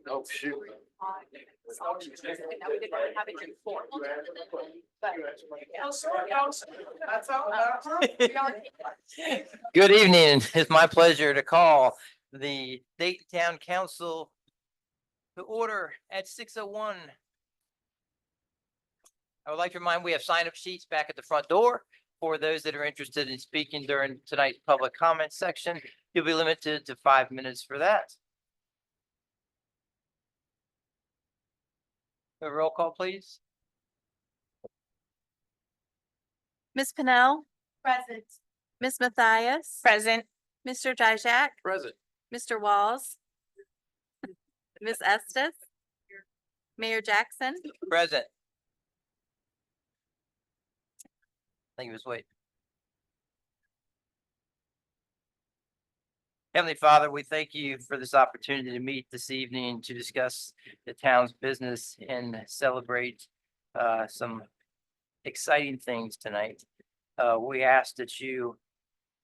Oh, shoot. Good evening. It's my pleasure to call the Dayton Town Council to order at 6:01. I would like to remind we have sign-up sheets back at the front door. For those that are interested in speaking during tonight's public comment section, you'll be limited to 5 minutes for that. A roll call, please. Ms. Pennell, Present. Ms. Matthias, Present. Mr. Dijak, Present. Mr. Walls, Ms. Estes, Mayor Jackson. Present. Thank you, Ms. Wade. Heavenly Father, we thank you for this opportunity to meet this evening to discuss the town's business and celebrate some exciting things tonight. We ask that you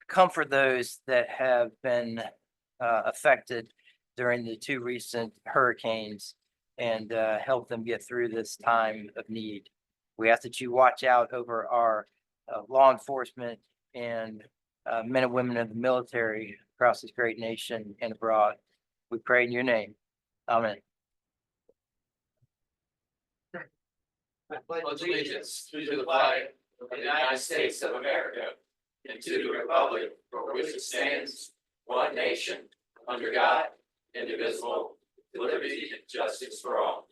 comfort those that have been affected during the two recent hurricanes and help them get through this time of need. We ask that you watch out over our law enforcement and men and women of the military across this great nation and abroad. We pray in your name. Amen. I pledge allegiance to the flag of the United States of America and to the republic for which it stands, one nation, under God, indivisible, with liberty and justice for all.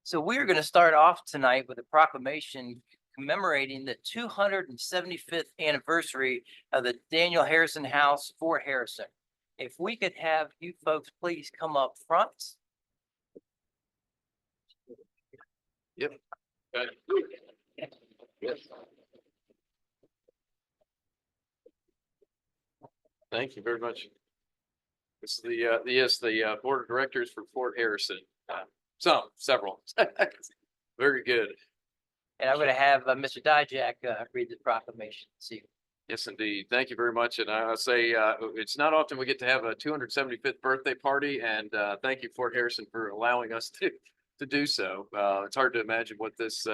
So we're going to start off tonight with a proclamation commemorating the 275th anniversary of the Daniel Harrison House, Fort Harrison. If we could have you folks please come up front. Yep. Okay. Yes. Thank you very much. This is the board of directors for Fort Harrison. Several. Very good. And I'm going to have Mr. Dijak read the proclamation. See. Yes, indeed. Thank you very much. And I'll say it's not often we get to have a 275th birthday party, and thank you, Fort Harrison, for allowing us to do so. It's hard to imagine what this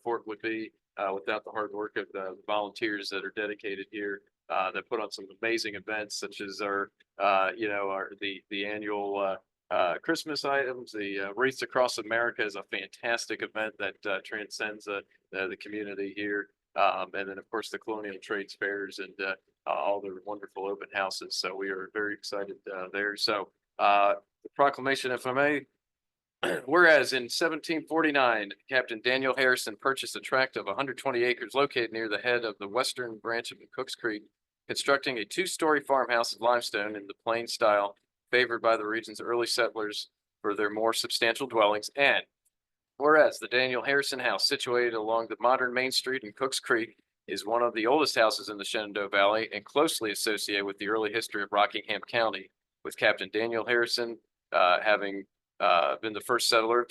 fort would be without the hard work of the volunteers that are dedicated here that put on some amazing events, such as our the annual Christmas items. The Wreaths Across America is a fantastic event that transcends the community here. And then, of course, the Colonial Trades Fairs and all the wonderful open houses. So we are very excited there. So the proclamation, if I may. Whereas in 1749, Captain Daniel Harrison purchased a tract of 120 acres located near the head of the western branch of the Cooks Creek, constructing a two-story farmhouse of limestone in the plain style favored by the region's early settlers for their more substantial dwellings. And whereas the Daniel Harrison House, situated along the modern Main Street in Cooks Creek, is one of the oldest houses in the Shenandoah Valley and closely associated with the early history of Rockingham County, with Captain Daniel Harrison having been the first settler of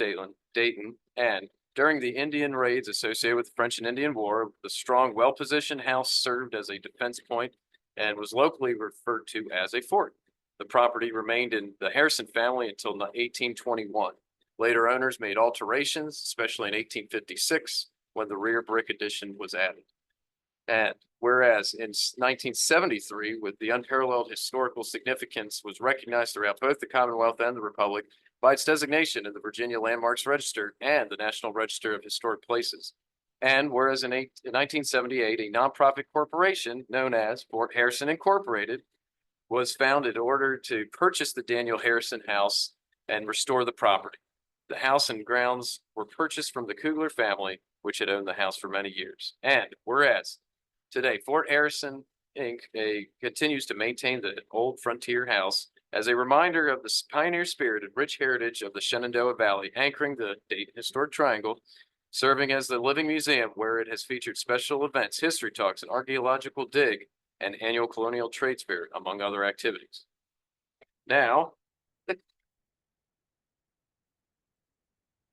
Dayton, and during the Indian raids associated with the French and Indian War, the strong, well-positioned house served as a defense point and was locally referred to as a fort. The property remained in the Harrison family until 1821. Later owners made alterations, especially in 1856, when the rear brick addition was added. And whereas in 1973, with the unparalleled historical significance was recognized throughout both the Commonwealth and the Republic by its designation in the Virginia Landmarks Register and the National Register of Historic Places. And whereas in 1978, a nonprofit corporation known as Fort Harrison Incorporated was founded in order to purchase the Daniel Harrison House and restore the property. The house and grounds were purchased from the Kugler family, which had owned the house for many years. And whereas today, Fort Harrison Inc. continues to maintain the old frontier house as a reminder of the pioneer spirit and rich heritage of the Shenandoah Valley, anchoring the Dayton Historic Triangle, serving as the living museum where it has featured special events, history talks, an archaeological dig, and annual Colonial Trades Fair, among other activities. Now,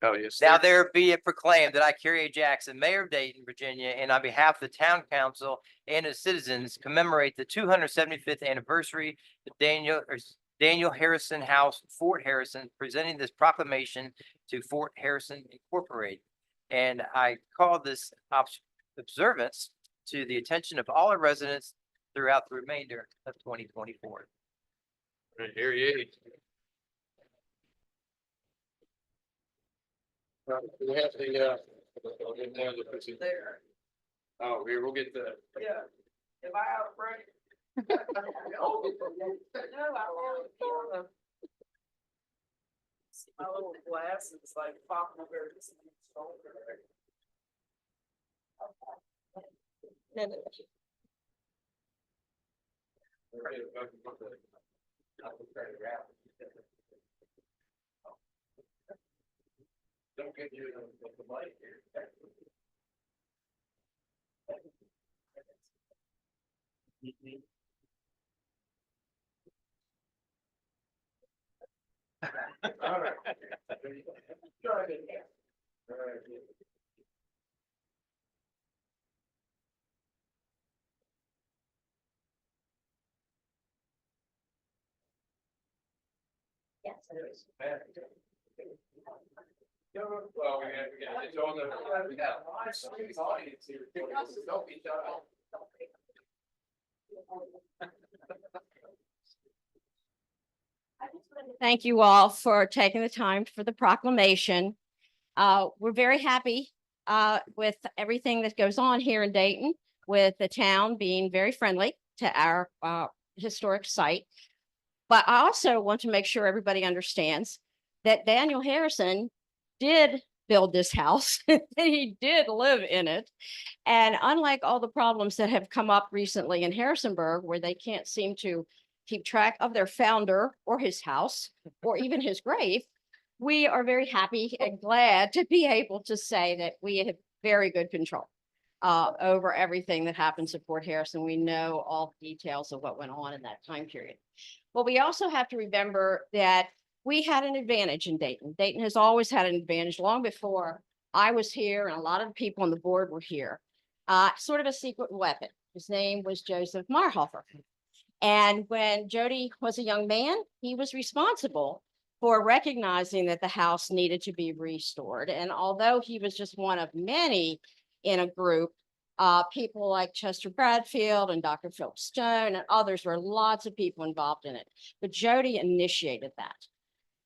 Oh, yes. Now there be it proclaimed that I, Carrie A. Jackson, Mayor of Dayton, Virginia, and on behalf of the town council and its citizens commemorate the 275th anniversary of Daniel Harrison House, Fort Harrison, presenting this proclamation to Fort Harrison Incorporated. And I call this observance to the attention of all our residents throughout the remainder of 2024. Here you. We have the, I'll get more of the picture. There. Oh, here, we'll get the. Yeah. Am I out of break? No, my little glasses like popping over. Don't get you the mic here. All right. Try it again. All right. Yes. Well, it's on the, we got a live audience here. Don't be shy. Thank you all for taking the time for the proclamation. We're very happy with everything that goes on here in Dayton, with the town being very friendly to our historic site. But I also want to make sure everybody understands that Daniel Harrison did build this house. He did live in it. And unlike all the problems that have come up recently in Harrisonburg, where they can't seem to keep track of their founder or his house or even his grave, we are very happy and glad to be able to say that we have very good control over everything that happens at Fort Harrison. We know all the details of what went on in that time period. Well, we also have to remember that we had an advantage in Dayton. Dayton has always had an advantage long before I was here and a lot of the people on the board were here. Sort of a secret weapon. His name was Joseph Marhofer. And when Jody was a young man, he was responsible for recognizing that the house needed to be restored. And although he was just one of many in a group, people like Chester Bradfield and Dr. Philip Stone and others, were lots of people involved in it. But Jody initiated that.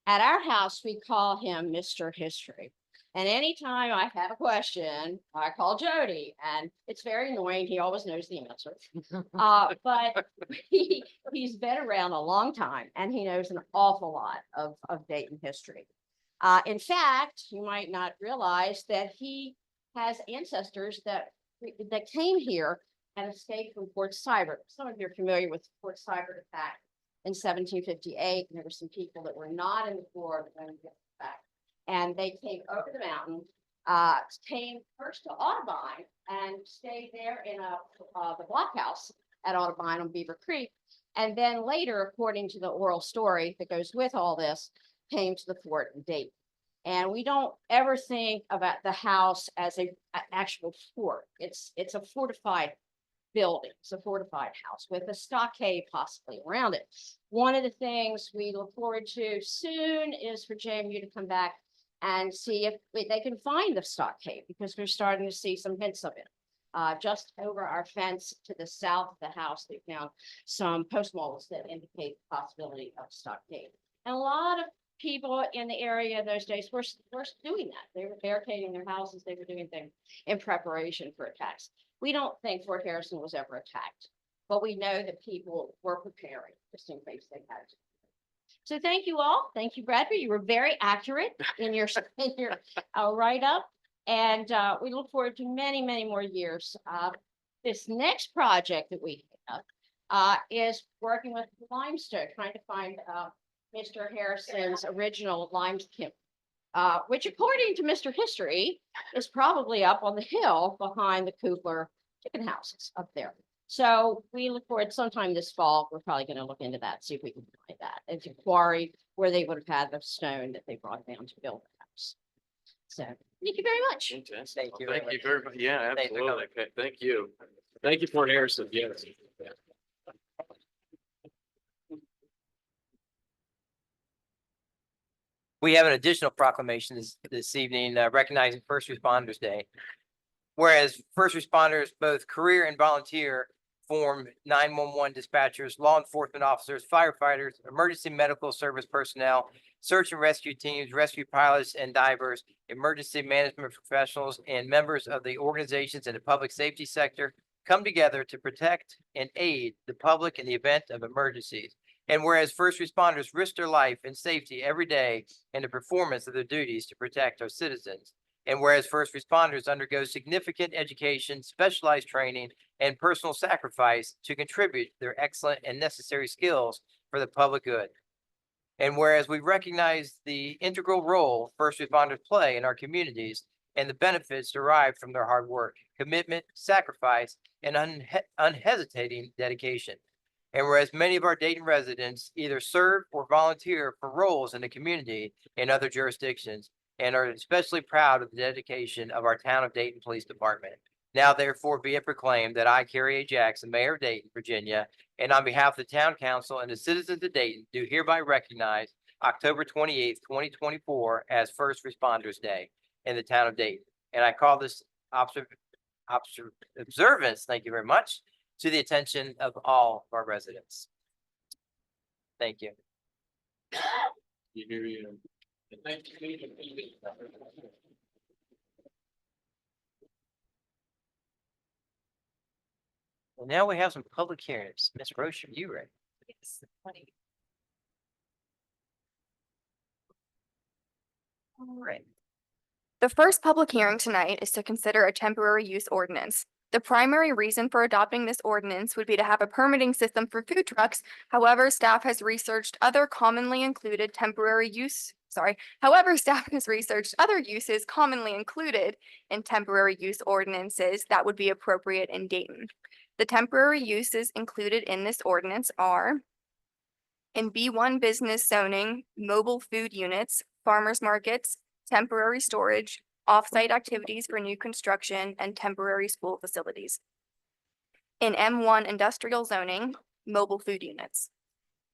At our house, we call him Mr. History. And anytime I have a question, I call Jody, and it's very annoying. He always knows the answer. But he's been around a long time, and he knows an awful lot of Dayton history. In fact, you might not realize that he has ancestors that came here and escaped from Fort Sybert. Some of you are familiar with Fort Sybert attack in 1758. There were some people that were not in the fort when we get back. And they came over the mountain, came first to Audubon and stayed there in the blockhouse at Audubon on Beaver Creek. And then later, according to the oral story that goes with all this, came to the fort in Dayton. And we don't ever think about the house as an actual fort. It's a fortified building. It's a fortified house with a stockade possibly around it. One of the things we look forward to soon is for JMU to come back and see if they can find the stockade, because we're starting to see some hints of it. Just over our fence to the south of the house, they found some post moles that indicate the possibility of stockade. And a lot of people in the area those days were doing that. They were barricading their houses. They were doing things in preparation for attacks. We don't think Fort Harrison was ever attacked, but we know that people were preparing just in case they had to. So thank you all. Thank you, Bradford. You were very accurate in your write-up. And we look forward to many, many more years. This next project that we have is working with limestone, trying to find Mr. Harrison's original limestone, which according to Mr. History is probably up on the hill behind the Cooper chicken houses up there. So we look forward sometime this fall. We're probably going to look into that, see if we can find that. It's a quarry where they would have had the stone that they brought down to build the house. So, thank you very much. Fantastic. Thank you Thank very you very much. Yeah, Thanks for absolutely. Okay, thank you. Thank you, Fort Harrison. Yes. Yeah. We have an additional proclamation this evening recognizing First Responders Day. Whereas first responders, both career and volunteer, form 911 dispatchers, law enforcement officers, firefighters, emergency medical service personnel, search and rescue teams, rescue pilots and divers, emergency management professionals, and members of the organizations in the public safety sector come together to protect and aid the public in the event of emergencies. And whereas first responders risk their life and safety every day in the performance of their duties to protect our citizens. And whereas first responders undergo significant education, specialized training, and personal sacrifice to contribute their excellent and necessary skills for the public good. And whereas we recognize the integral role first responders play in our communities and the benefits derived from their hard work, commitment, sacrifice, and unhesitating dedication. And whereas many of our Dayton residents either serve or volunteer for roles in the community in other jurisdictions and are especially proud of the dedication of our town of Dayton Police Department. Now therefore be it proclaimed that I, Carrie A. Jackson, Mayor of Dayton, Virginia, and on behalf of the town council and the citizens of Dayton, do hereby recognize October 28th, 2024 as First Responders Day in the town of Dayton. And I call this observance, thank you very much, to the attention of all of our residents. Thank you. And now we have some public hearings. Ms. Roche, are you ready? Yes. All right. The first public hearing tonight is to consider a temporary use ordinance. The primary reason for adopting this ordinance would be to have a permitting system for food trucks. However, staff has researched other commonly included temporary use, staff has researched other uses commonly included in temporary use ordinances that would be appropriate in Dayton. The temporary uses included in this ordinance are in B1 business zoning, mobile food units, farmers markets, temporary storage, off-site activities for new construction, and temporary school facilities. In M1 industrial zoning, mobile food units.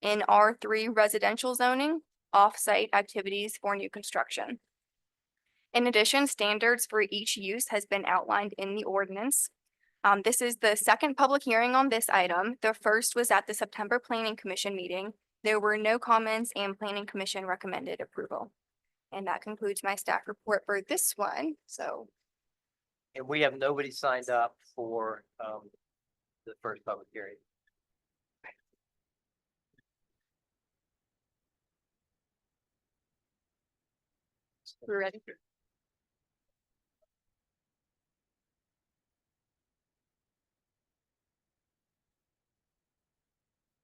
In R3 residential zoning, off-site activities for new construction. In addition, standards for each use has been outlined in the ordinance. This is the second public hearing on this item. The first was at the September Planning Commission meeting. There were no comments and Planning Commission recommended approval. And that concludes my staff report for this one, so. And we have nobody signed up for the first public hearing. We're ready.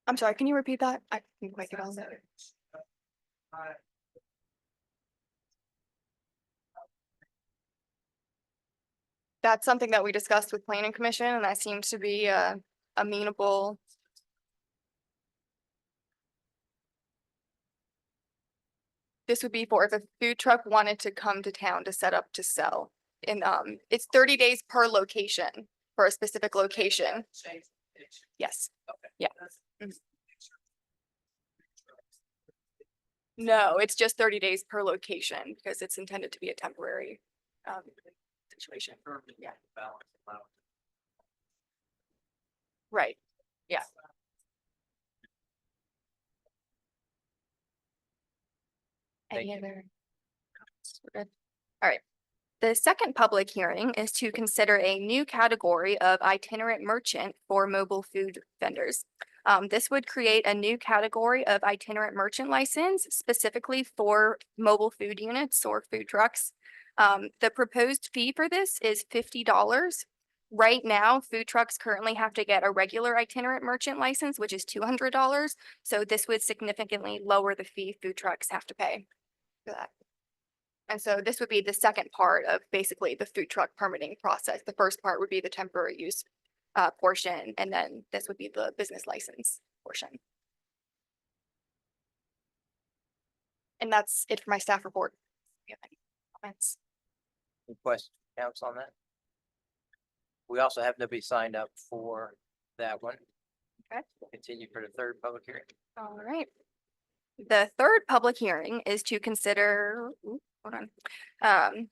I'm sorry, can you repeat that? I didn't quite get all that. That's something that we discussed with Planning Commission, and that seemed to be amenable. This would be for if a food truck wanted to come to town to set up to sell. And it's 30 days per location for a specific location. Yes. Yeah. Mhm. No, it's just 30 days per location because it's intended to be a temporary situation. Yeah. Right. Yeah. Thank Any you. other? comments? We're good. All right. The second public hearing is to consider a new category of itinerant merchant for mobile food vendors. This would create a new category of itinerant merchant license specifically for mobile food units or food trucks. The proposed fee for this is $50. Right now, food trucks currently have to get a regular itinerant merchant license, which is $200. So this would significantly lower the fee food trucks have to pay for that. And so this would be the second part of basically the food truck permitting process. The first part would be the temporary use portion, and then this would be the business license portion. And that's it for my staff report. Do you have any comments? Any questions, council on that? We also have nobody signed up for that one. Okay. Continue for the third public hearing. All right. The third public hearing is to consider, hold on,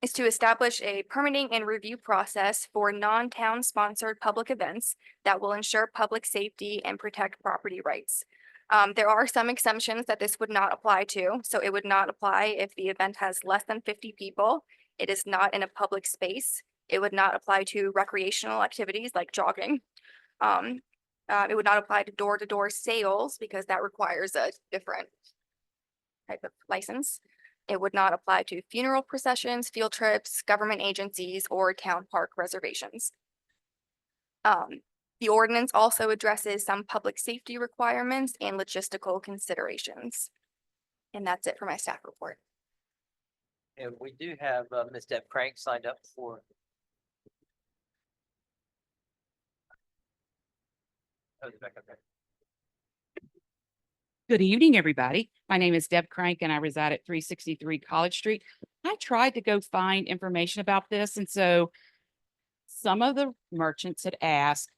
is to establish a permitting and review process for non-town sponsored public events that will ensure public safety and protect property rights. There are some exemptions that this would not apply to, so it would not apply if the event has less than 50 people. It is not in a public space. It would not apply to recreational activities like jogging. It would not apply to door-to-door sales because that requires a different type of license. It would not apply to funeral processions, field trips, government agencies, or town park reservations. The ordinance also addresses some public safety requirements and logistical considerations. And that's it for my staff report. And we do have Ms. Deb Crank signed up for. Oh, it's back up there. Good evening, everybody. My name is Deb Crank and I reside at 363 College Street. I tried to go find information about this, and so some of the merchants had asked,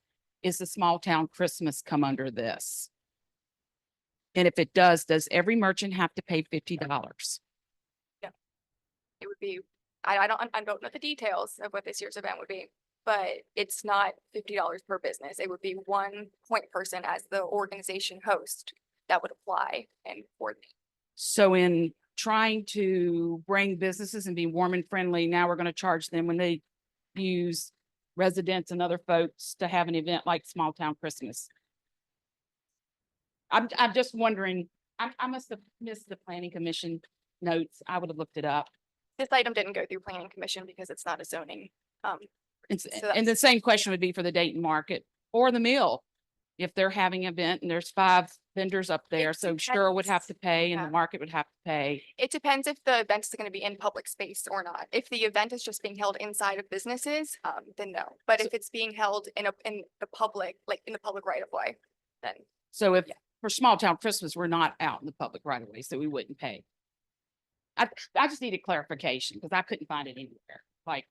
is the small town Christmas come under this? And if it does every merchant have to pay $50? It would be, I don't know the details of what this year's event would be, but it's not $50 per business. It would be one point person as the organization host that would apply and coordinate. So in trying to bring businesses and be warm and friendly, now we're going to charge them when they use residents and other folks to have an event like Small Town Christmas. I'm just wondering, I must have missed the planning commission notes. I would have looked it up. This item didn't go through planning commission because it's not a zoning. And, So and the same question would be for the Dayton Market or the Mill. If they're having an event and there's 5 vendors up there, so Sure would have to pay and the Yeah. market would have to pay. It depends if the event is going to be in public space or not. If the event is just being held inside of businesses, then no. But So- if it's being held in the public, like in the public right of way, then So if Yeah. for Small Town Christmas, we're not out in the public right away, so we wouldn't pay. I just needed clarification because I couldn't find it anywhere. Like,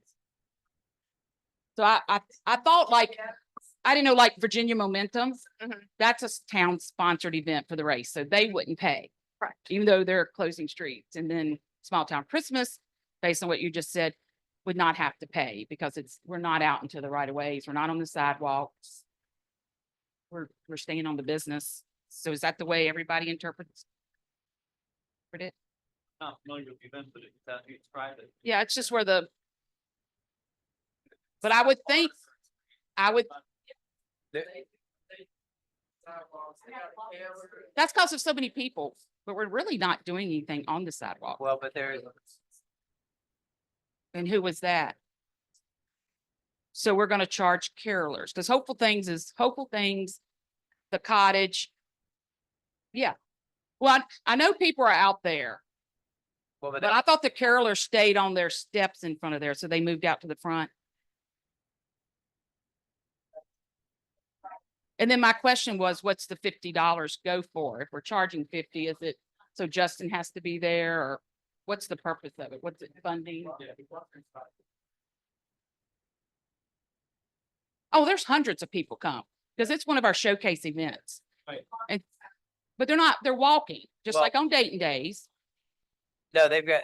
so I thought like, I didn't know like Virginia Momentum, Mhm. that's a town sponsored event for the race, so they wouldn't pay. correct. Even though they're closing streets. And then Small Town Christmas, based on what you just said, would not have to pay because we're not out into the right of ways. We're not on the sidewalks. We're staying on the business. So is that the way everybody interprets it? Not familiar with the event, but it's private. Yeah, it's just where but I would think, that's because of so many people, but we're really not doing anything on the sidewalk. Well, but there is, And who was that? So we're gonna charge carolers, because Hopeful Things, the cottage. Yeah. Well, I know people are out there, well, but but I thought the carolers stayed on their steps in front of there, so they moved out to the front. And then my question was, what's the $50 go for? If we're charging 50, is it, so Justin has to be there, or what's the purpose of it? What's it funding? Oh, there's hundreds of people come, because it's one of our showcase events. Right. And, but they're walking, just Well- like on Dayton Days. no, they've got,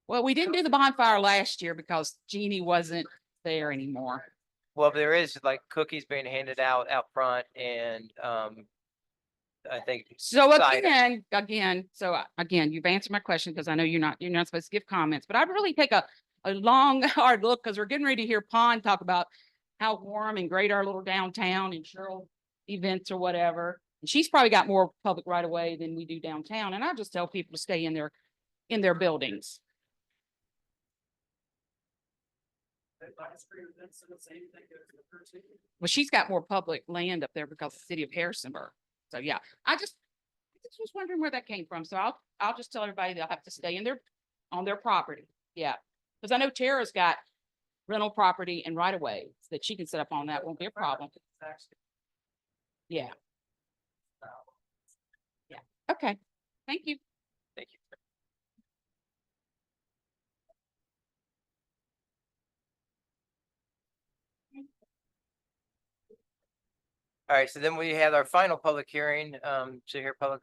Well, we didn't do the bonfire last year because Jeannie wasn't there anymore. well, there is like cookies being handed out front and, I think, So Side. again, you've answered my question because I know you're not supposed to give comments, but I'd really take a long, hard look because we're getting ready to hear Pond talk about how warm and great our little downtown and Cheryl events or whatever. And she's probably got more public right of way than we do downtown. And I just tell people to stay in their buildings. Well, she's got more public land up there because of the city of Harrisonburg. So yeah, I just was wondering where that came from. So I'll just tell everybody they'll have to stay on their property. Yeah. Because I know Tara's got rental property and right of ways that she can set up on. That won't be a problem. Yeah. Yeah. Okay. Thank you. thank you. All right, so then we have our final public hearing, to hear public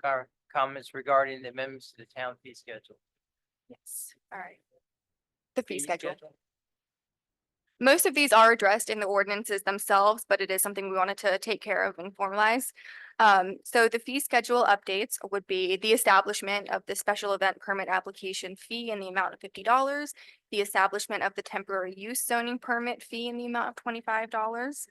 comments regarding the amendments to the town fee schedule. Yes, all right. The fee schedule. Most of these are addressed in the ordinances themselves, but it is something we wanted to take care of and formalize. So the fee schedule updates would be the establishment of the special event permit application fee in the amount of $50, the establishment of the temporary use zoning permit fee in the amount of $25,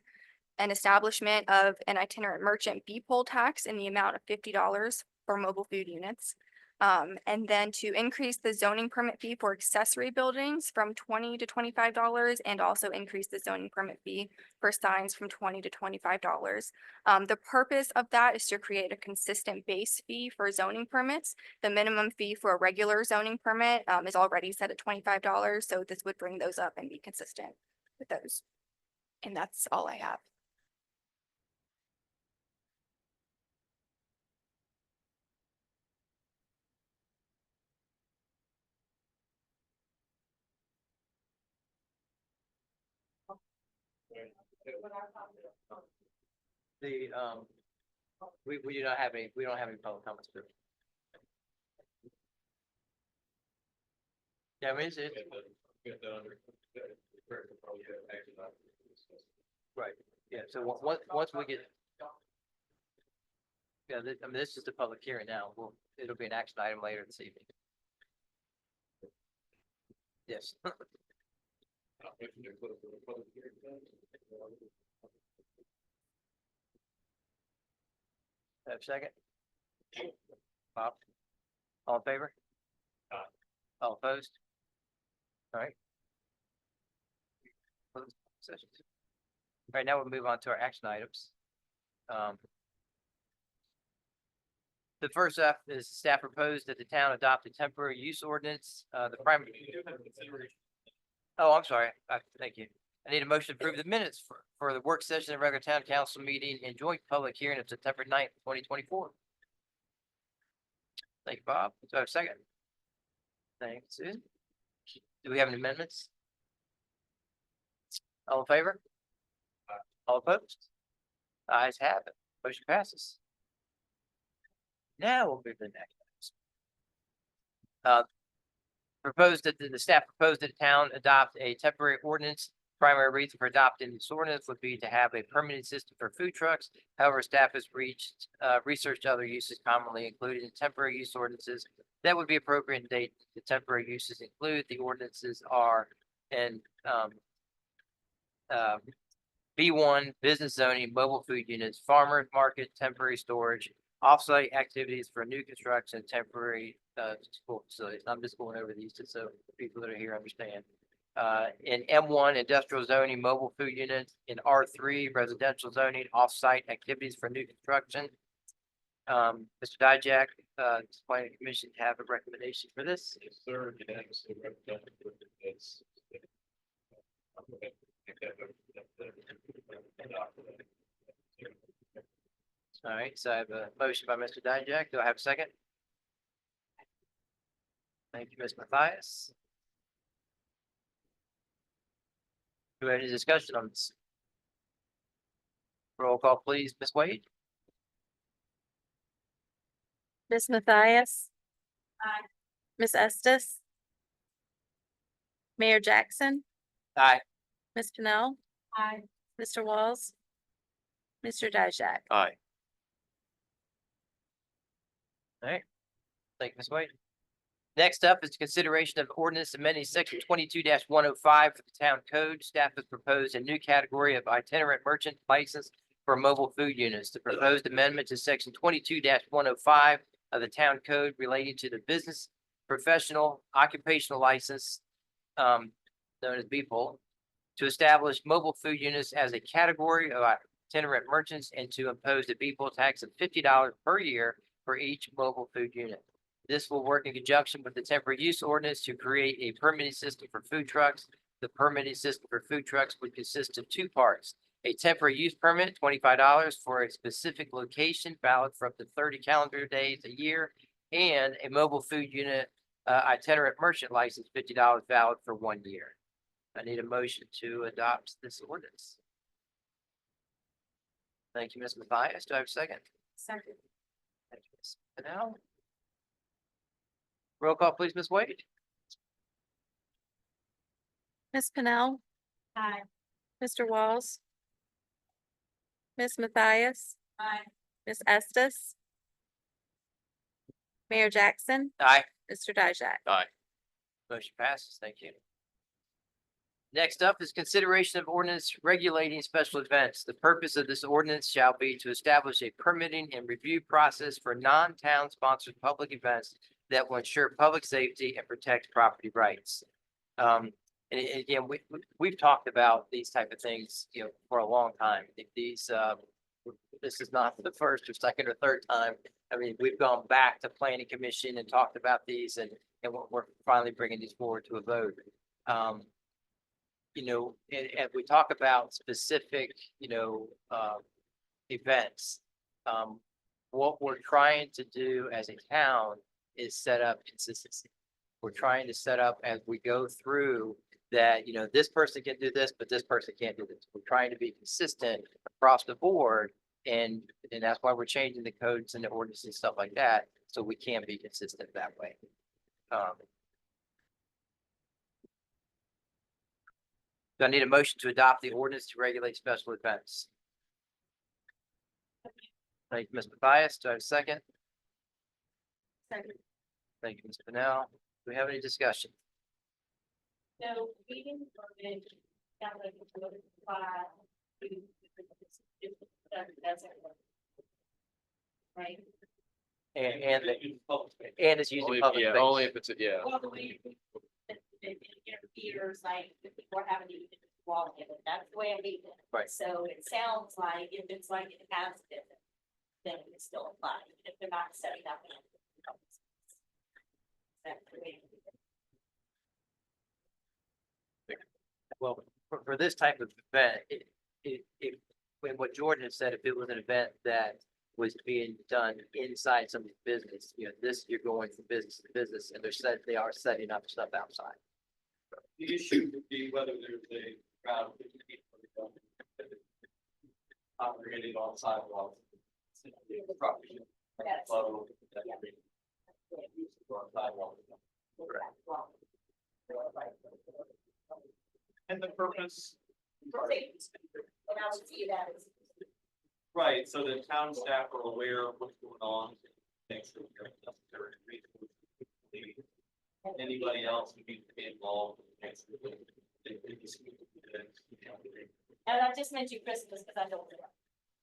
an establishment of an itinerant merchant B-pole tax in the amount of $50 for mobile food units. And then to increase the zoning permit fee for accessory buildings from $20 to $25 and also increase the zoning permit fee for signs from $20 to $25. The purpose of that is to create a consistent base fee for zoning permits. The minimum fee for a regular zoning permit is already set at $25, so this would bring those up and be consistent with those. And that's all I have. The, we do not have any, we don't have any public comments. Group. Yeah, I mean, it's, right, yeah, so once we get. Yeah, I mean, this is the public hearing now, it'll be an action item later this evening. Yes. Have a second? Bob? All in favor? All opposed? All right. Closed session. All right, now we'll move on to our action items. The first up is staff proposed that the town adopt a temporary use ordinance, the primary. Oh, I'm sorry. Thank you. I need a motion to approve the minutes for the work session of regular town council meeting and joint public hearing of September 9th, 2024. Thank you, Bob. Do I have a second? Thanks, Susan. Do we have any amendments? All in favor? All opposed? Ayes have it. Motion passes. Now we'll move to the next. Proposed that the staff proposed that the town adopt a temporary ordinance. Primary reason for adopting this ordinance would be to have a permanent system for food trucks. However, staff has researched other uses commonly included in temporary use ordinances that would be appropriate in date. The temporary uses include the ordinances are in B1 business zoning, mobile food units, farmers market, temporary storage, offsite activities for new construction, temporary school facilities. I'm just going over these just so people that are here understand. In M1 industrial zoning, mobile food units, in R3 residential zoning, offsite activities for new construction. Mr. Dijak, planning commission have a recommendation for this. Yes, sir. All right, so I have a motion by Mr. Dijak. Do I have a second? Thank you, Ms. Matthias. Do we have any discussion on this? Roll call, please, Ms. Wade. Ms. Matthias. Aye. Ms. Estes. Mayor Jackson, Aye. Ms. Pennell. Aye. Mr. Walls. Mr. Dijak. Aye. All right. Thank you, Ms. Wade. Next up is consideration of ordinance amending section 22-105 of the town code. Staff has proposed a new category of itinerant merchant license for mobile food units. The proposed amendment to section 22-105 of the town code relating to the business professional occupational license, known as B-pole, to establish mobile food units as a category of itinerant merchants and to impose a B-pole tax of $50 per year for each mobile food unit. This will work in conjunction with the temporary use ordinance to create a permitting system for food trucks. The permitting system for food trucks would consist of two parts. A temporary use permit, $25 for a specific location valid for up to 30 calendar days a year, and a mobile food unit itinerant merchant license, $50 valid for 1 year. I need a motion to adopt this ordinance. Thank you, Ms. Matthias. Do I have a second? Second. Thank you, Ms. Pennell. Roll call, please, Ms. Wade. Ms. Pennell. Aye. Mr. Walls. Ms. Matthias. Aye. Ms. Estes. Mayor Jackson, Aye. Mr. Dijak. Aye. Motion passes. Thank you. Next up is consideration of ordinance regulating special events. The purpose of this ordinance shall be to establish a permitting and review process for non-town sponsored public events that will ensure public safety and protect property rights. And again, we've talked about these type of things, for a long time. This is not the first or second or third time. I mean, we've gone back to planning commission and talked about these and we're finally bringing these forward to a vote. And we talk about specific, events. What we're trying to do as a town is set up consistency. We're trying to set up as we go through that, this person can do this, but this person can't do this. We're trying to be consistent across the board. And that's why we're changing the codes and the ordinances and stuff like that, so we can be consistent that way. Do I need a motion to adopt the ordinance to regulate special events? Thank you, Ms. Matthias. Do I have a second? Second. Thank you, Ms. Pennell. Do we have any discussion? No, we didn't. Right. And it's using Only, public yeah, space. only if it's, yeah. Well, the way it interferes, like, if people are having to even walk in it, that's the way I read it. Right. So it sounds like if it's like it has been, then it still apply, if they're not setting up. That's the way. Well, for this type of event, when what Jordan had said, if it was an event that was being done inside somebody's business, this, you're going from business to business, and they are setting up stuff outside. The issue would be whether there's a crowd of 50 people operating on sidewalks. Property. Yes. Level, Yeah. on sidewalks. And the purpose. And I would see that as. Right, so the town staff are aware of what's going on. Make sure they're necessary. Anybody else who needs to be involved. And I just mentioned Christmas because I don't know,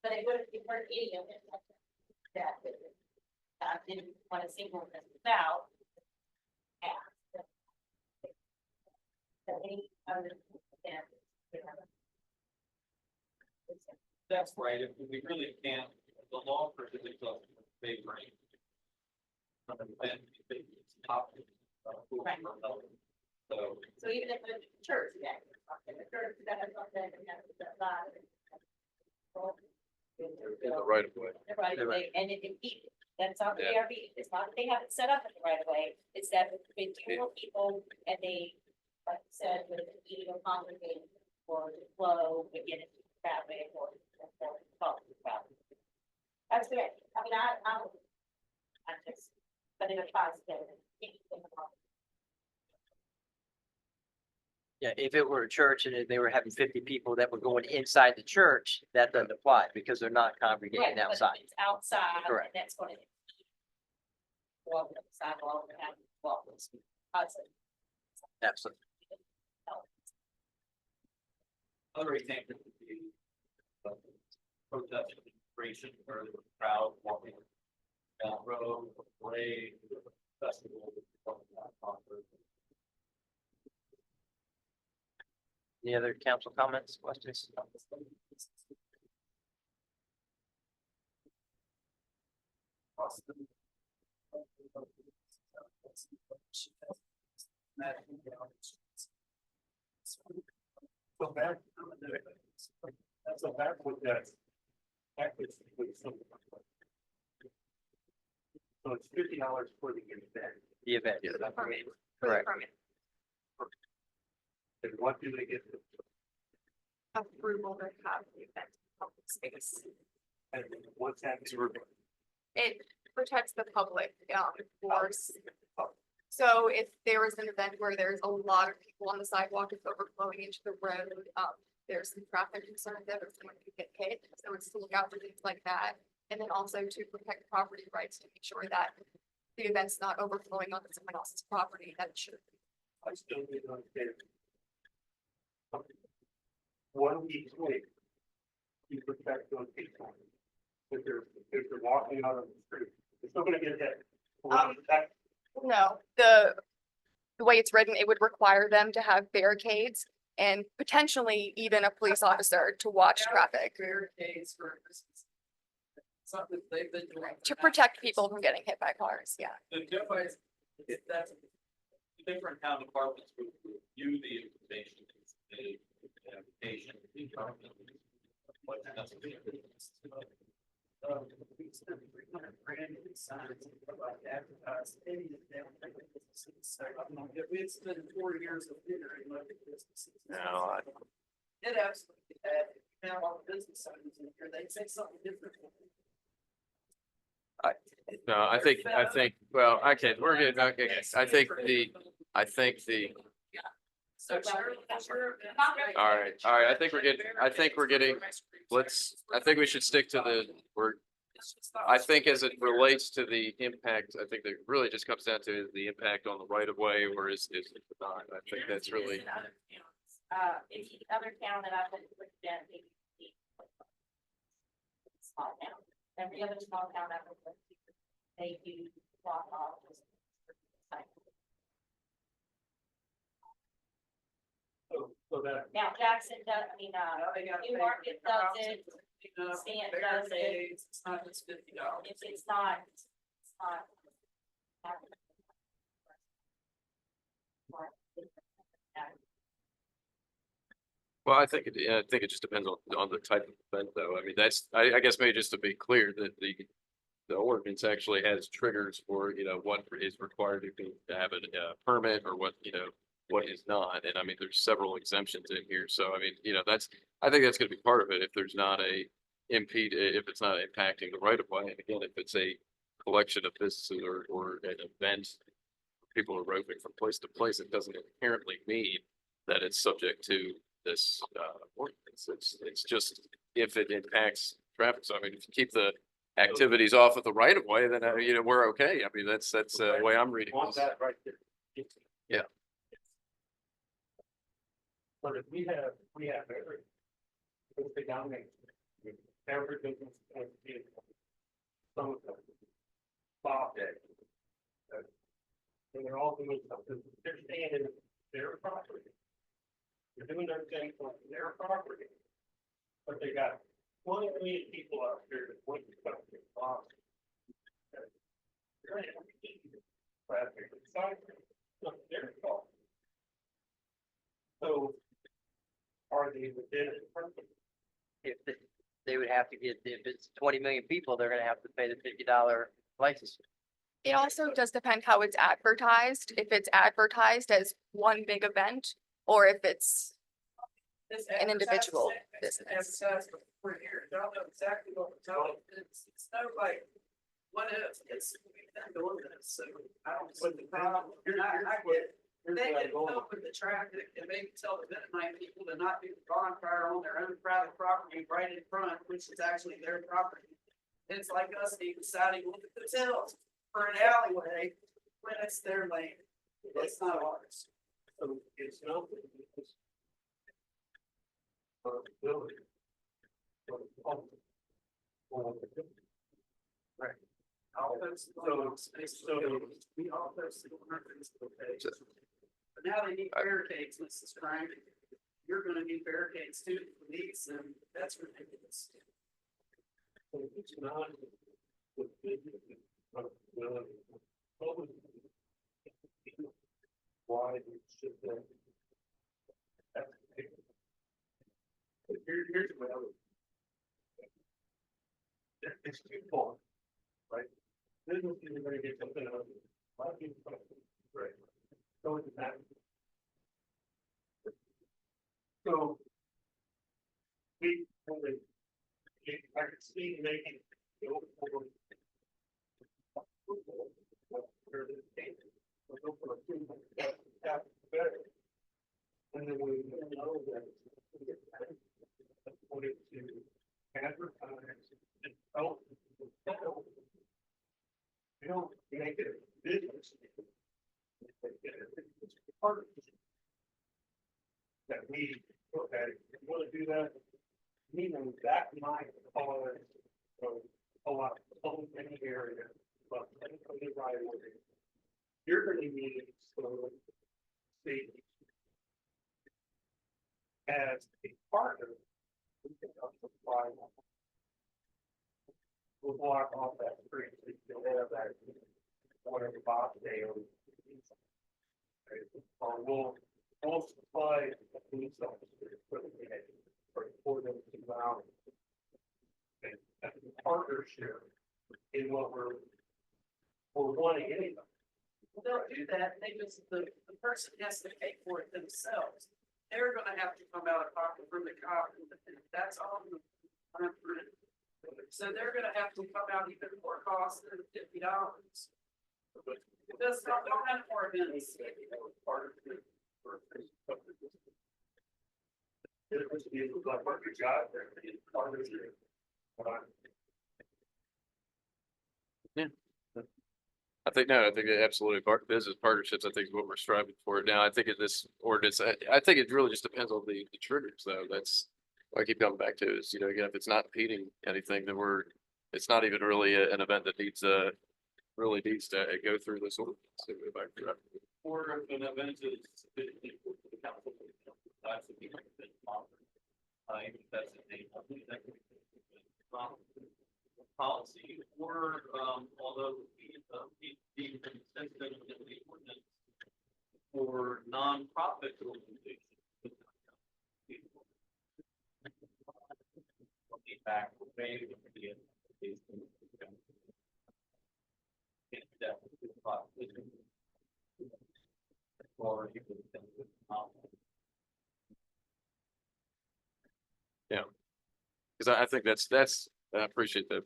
but it would have hurt any of it. That I didn't want to single this without. Any other. That's right, if we really can't, the law prohibits us from favoring. An event, if it's topic. Right. So. So even if the church, yeah, if the church that has something, and that's In the right of way. the right of way, and it can be, that's not the ARB, it's not that they have it set up in the right of way, it's that it's two people and they, like I said, with the eating or congregating or the flow, we get it that way or. That's good, I mean, I'm just, but in a positive. Yeah, if it were a church and they were having 50 people that were going inside the church, that doesn't apply because they're not congregating Right, but outside. It's outside. Correct. And that's gonna. Walk up the sidewalk and have walkers. Absolutely. Other examples would be. Protest demonstration or the crowd walking. Down the road, parade, festival. Any other council comments, questions? So back. So back with that. So it's $50 for the event. The event. Yeah. Correct. And what do they get? Approval to have the event in public space. And what's happening? It protects the public, of course. So if there is an event where there's a lot of people on the sidewalk, it's overflowing into the road, there's some traffic concern that if someone could get hit, so it's to look out for things like that. And then also to protect property rights, to make sure that the event's not overflowing onto someone else's property, that it should. I still didn't understand. What we doing to protect those people? If they're walking out on the street, they're still gonna get hit. No, the way it's written, it would require them to have barricades and potentially even a police officer to watch traffic Barricades for something they've been doing. to protect people from getting hit by cars, yeah. The difference, if that's different town departments would review the information, the application. What that's. We spent 300 grand in signs about advertising any of them. If we had spent 4 years of dinner and looked at businesses. No, It absolutely had, now all the business owners in here, they'd say something different. no, I think, well, okay, we're good, okay, I think the, So sure. all right, I think we're getting, I think we should stick to I think as it relates to the impact, I think that really just comes down to the impact on the right of way, or is it not? I think that's really, If the other town that I've been with, then small town, every other small town I've been with, they do drop off. So that. Now Jackson does, I mean, Newmarket does it, Stanton does it. It's not just $50. It's not, it's not. well, I think it just depends on the type of event, though. I mean, I guess maybe just to be clear that the ordinance actually has triggers for, what is required to have a permit or what, what is not. And I mean, there's several exemptions in here. So I mean, I think that's gonna be part of it if there's not if it's not impacting the right of way. And again, if it's a collection of businesses or an event, people are roving from place to place, it doesn't inherently mean that it's subject to this ordinance. It's just if it impacts traffic. So I mean, if you keep the activities off of the right of way, then we're okay. I mean, that's the way I'm reading Want this. that right there. Yeah. But if we have every. If they dominate. Every business. Some of them. Stop it. And they're all doing something, they're staying in their property. They're doing their thing on their property. But they got 20 million people out here that want to come to Boston. Traffic, it's their fault. So. Are they within it? If they would have to get, if it's 20 million people, they're gonna have to pay the $50 license. It also does depend how it's advertised, if it's advertised as one big event, or if it's an individual business. Advertised for 4 years, y'all know exactly what we're talking, it's no like, what if, we've been doing this, so I don't see the problem. I get it. They can help with the traffic and maybe tell the night people to not do the bonfire on their own private property right in front, which is actually their property. It's like us deciding look at the hotels for an alleyway when it's their lane. It's not ours. So it's not. Building. Right. All those, we all those locations. But now they need barricades, Mrs. Crime. You're gonna need barricades too, for these, and that's ridiculous. It's not. Why it should be. Here's what I would. It's twofold, right? Business is going to get something out of it. A lot of people, right? So it's that. So. We only I could see making. Go for better. And then we know that. Put it to advertise. Oh. You don't make it a business. It's part of it. That we, okay, if you wanna do that, meaning that might cause, a lot of any area, but any right away. You're gonna need, so, see. As a partner, we can help supply. We'll block off that street, so you can have that, whatever box they own. Or we'll supply the police officers for them to allow. And that's a partnership in what we're wanting anyway. Well, they'll do that, they just, the person has to pay for it themselves. They're gonna have to come out of pocket from the cop, and that's all. So they're gonna have to come out even more cost than $50. It does not, don't have more events. It was like what we got there. Partnership. I think that absolutely business partnerships, I think is what we're striving for now. I think in this ordinance, I think it really just depends on the triggers though. That's what I keep coming back to is, again, if it's not impeding anything, then it's not even really an event that really needs to go through this ordinance. So go back to that. Or if an event is sufficiently for the council, that's the people that even if that's a name, I think that could be policy, or although the sensitive to the ordinance for nonprofit organizations. Back maybe Yeah. Because I think that's, I appreciate that.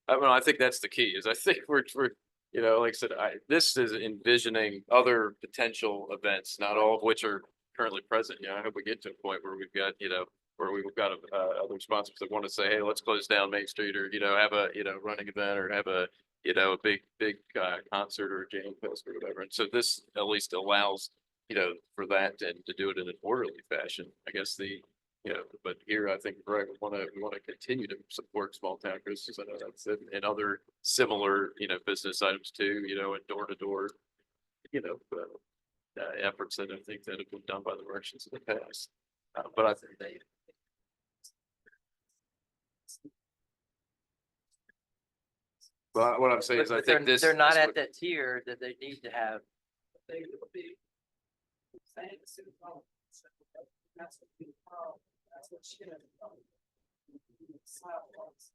I think that's the key is I think we're, like I said, this is envisioning other potential events, not all of which are currently present. I hope we get to a point where we've got, where we've got other sponsors that want to say, hey, let's close down Main Street or, have a, running event or have a, a big concert or a jam fest or whatever. And so this at least allows, for that and to do it in an orderly fashion. I guess but here I think, right, we want to continue to support small town businesses. I know that's it, and other similar, business items too, and door to door, efforts that I think that have been done by the merchants in the past. But I think well, what I'm saying is I think they're not at that tier that they need to have. They will be. Saying the city hall. That's what the problem, that's what she had. Sidewalks.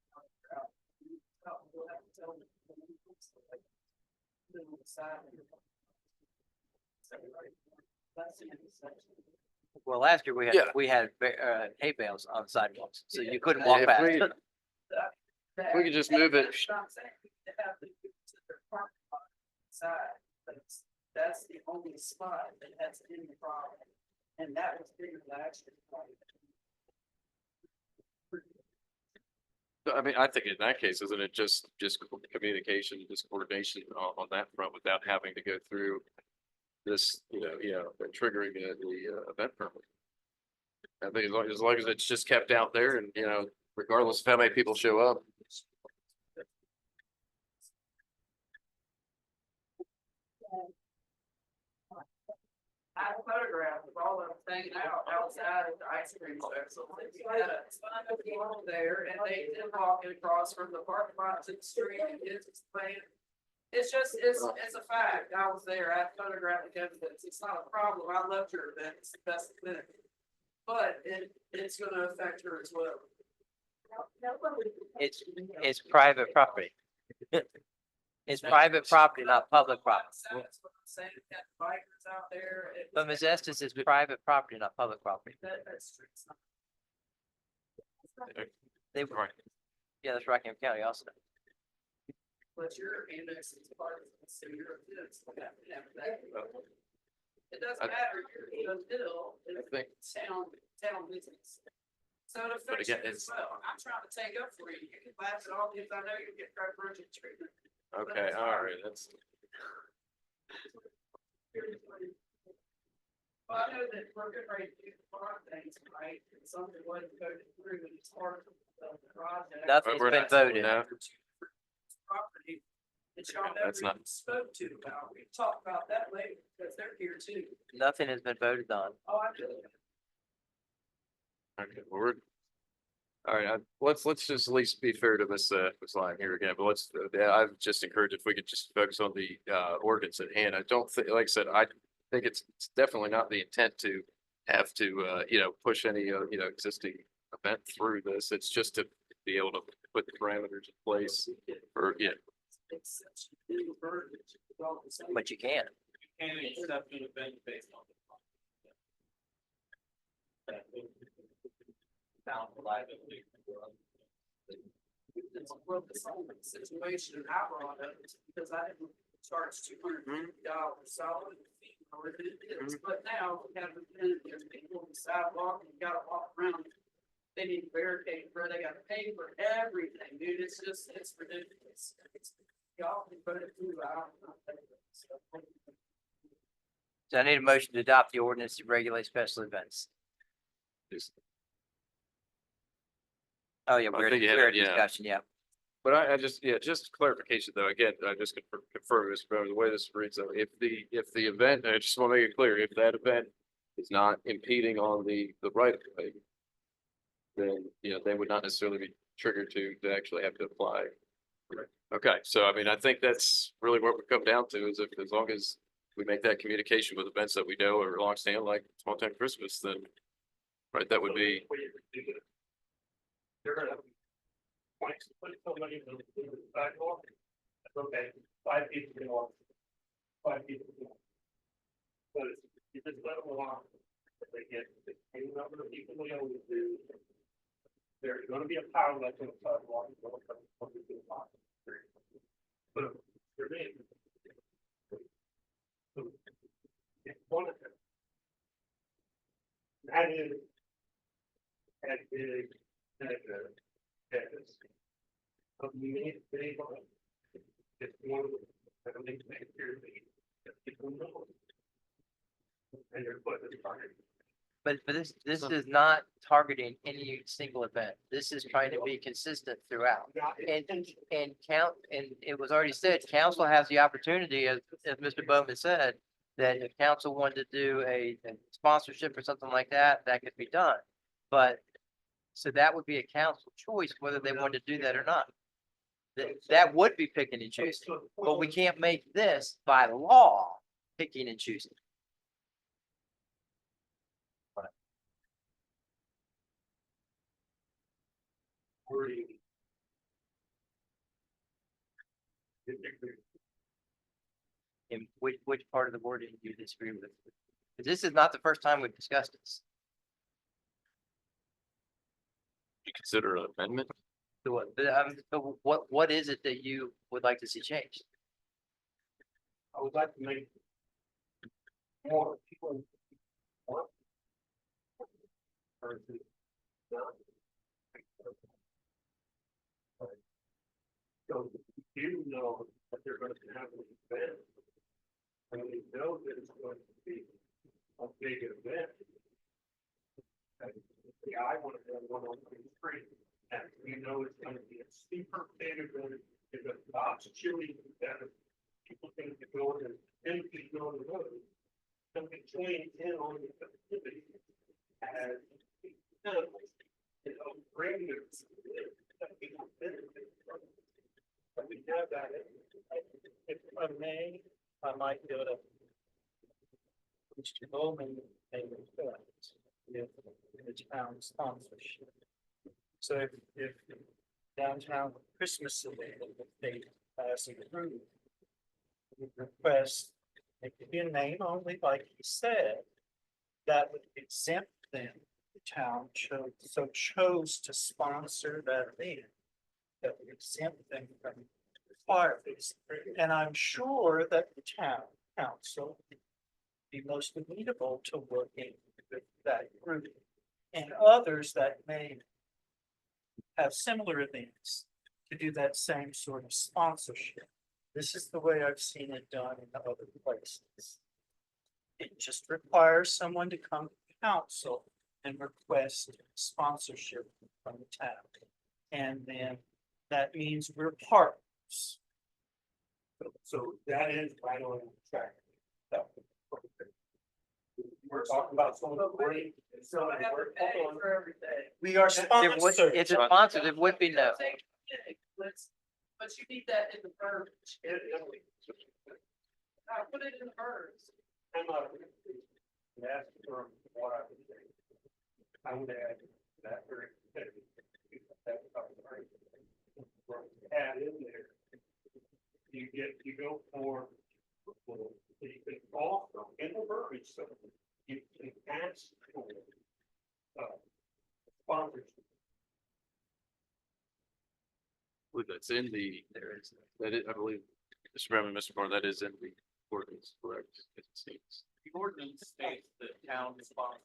We'll have to tell them. That's the intersection. Well, last year Yeah. we had hay bales on sidewalks, so you couldn't walk If past. we could just move it. I'm saying they have to do to their parking lot side, but that's the only spot that has any problem. And that was bigger last year. I mean, I think in that case, isn't it just communication, just coordination on that front without having to go through this, triggering the event permit? I think as long as it's just kept out there and, regardless of how many people show up. I have a photograph of all of them hanging out outside at the ice cream truck, so we had a ton of people there, and they did walking across from the parking lot to the street, and it's playing. It's just, it's a fact, I was there, I have photographic evidence, it's not a problem, I loved your event, it's the best event. But it's gonna affect her as well. It's private property. It's private property, not public property. That's what I'm saying, got bikers out there. But Ms. Estes is private property, not public property. That's true. It's not- They, Right. yeah, that's Rockingham County also. But your index is part of the city of this. It doesn't matter, you're still, it's think- town business. So it But affects you again, as well. I'm trying to take up for you. You can laugh at all this, I know you get preferential treatment. Okay, all right, that's, Well, I know that we're getting ready to do a lot of things, right? It's something wasn't voted through, and it's part of the project. Nothing's we're been not- voted. no. Property that y'all That's never not- even spoke to about. We can talk about that later, because they're here too. Nothing has been voted on. Oh, I do. okay, well, we're. All right, let's just at least be fair to this line here again, but yeah, I've just encouraged if we could just focus on the, ordinance at hand. I don't think, like I said, I think it's definitely not the intent to have to, push any, existing event through this. It's just to be able to put the parameters in place for, It's such a big burden. It's all the same. But you can. And accept an event based on. Found reliability. It's well, the same situation I brought up, is because I didn't charge $250 solid fee, or it is, but now we have there's people on the sidewalk, and you gotta walk around. They need barricade where they gotta pay for everything, dude, it's just, it's ridiculous. Y'all can put it through, I don't know. So I need a motion to adopt the ordinance to regulate special events. just- Oh, yeah, I we're think you had we're it, in yeah. discussion, yeah. But I just, just clarification though, again, I just confirm this, the way this reads though, if the event, I just want to make it clear, if that event is not impeding on the right of way, then, they would not necessarily be triggered to actually have to apply. Okay, so I mean, I think that's really what we come down to is if, as long as we make that communication with events that we know are long-standing, like Small Town Christmas, then, right, that would be, They're gonna. Put somebody in the sidewalk. Okay, 5 people can walk. 5 people can walk. But you just let them along. If they get the same number of people they always do. There's gonna be a power that's in the sidewalk. But they're being. It's one of them. That is. That is. That is. Of me, they want. It's one of them. I don't think they care. People know. And they're putting it on. But this is not targeting any single event. This is trying to be consistent throughout. And it was already said, council has the opportunity, as Mr. Bowman said, that if council wanted to do a sponsorship or something like that, that could be done. But, so that would be a council choice whether they wanted to do that or not. That would be picking and choosing, but we can't make this by law, picking and choosing. Wording. And which part of the wording do you disagree with? 'Cause this is not the first time we've discussed this. you consider an amendment? So what is it that you would like to see changed? I would like to make. More people. More. Versus none. So you know that they're going to have an event. And we know that it's going to be a big event. Yeah, I want to have one on the street. And we know it's going to be a steeper event. It's a box chili that people can go and empty on the road. And we join in on the activity as. Bring your. That we can benefit from. But we have that. If I may, I might do it. Mr. Bowman made a point with the town sponsorship. So if downtown Christmas event, if they pass it through. We request, it could be a name only, like he said, that would exempt them the town chose to sponsor that event, that would exempt them from fire fees. And I'm sure that the town council would be most amenable to working with that group and others that may have similar events to do that same sort of sponsorship. This is the way I've seen it done in other places. It just requires someone to come to council and request sponsorship from the town. And then that means we're partners. So that is right on track. We're talking about some of the great. So We are It would, sponsored. it's a sponsor, it would be no. But you need that in the verbiage. Put it in the verbiage. I'm not. That's for what I would say. I would add that very. Add in there. You go for. You can also in the verbiage, so you can ask for. Sponsorship. believe that's in the, that is, I believe, Mr. Chairman, Mr. Moore, that is in the ordinance, correct? It seems. The ordinance states that town sponsors.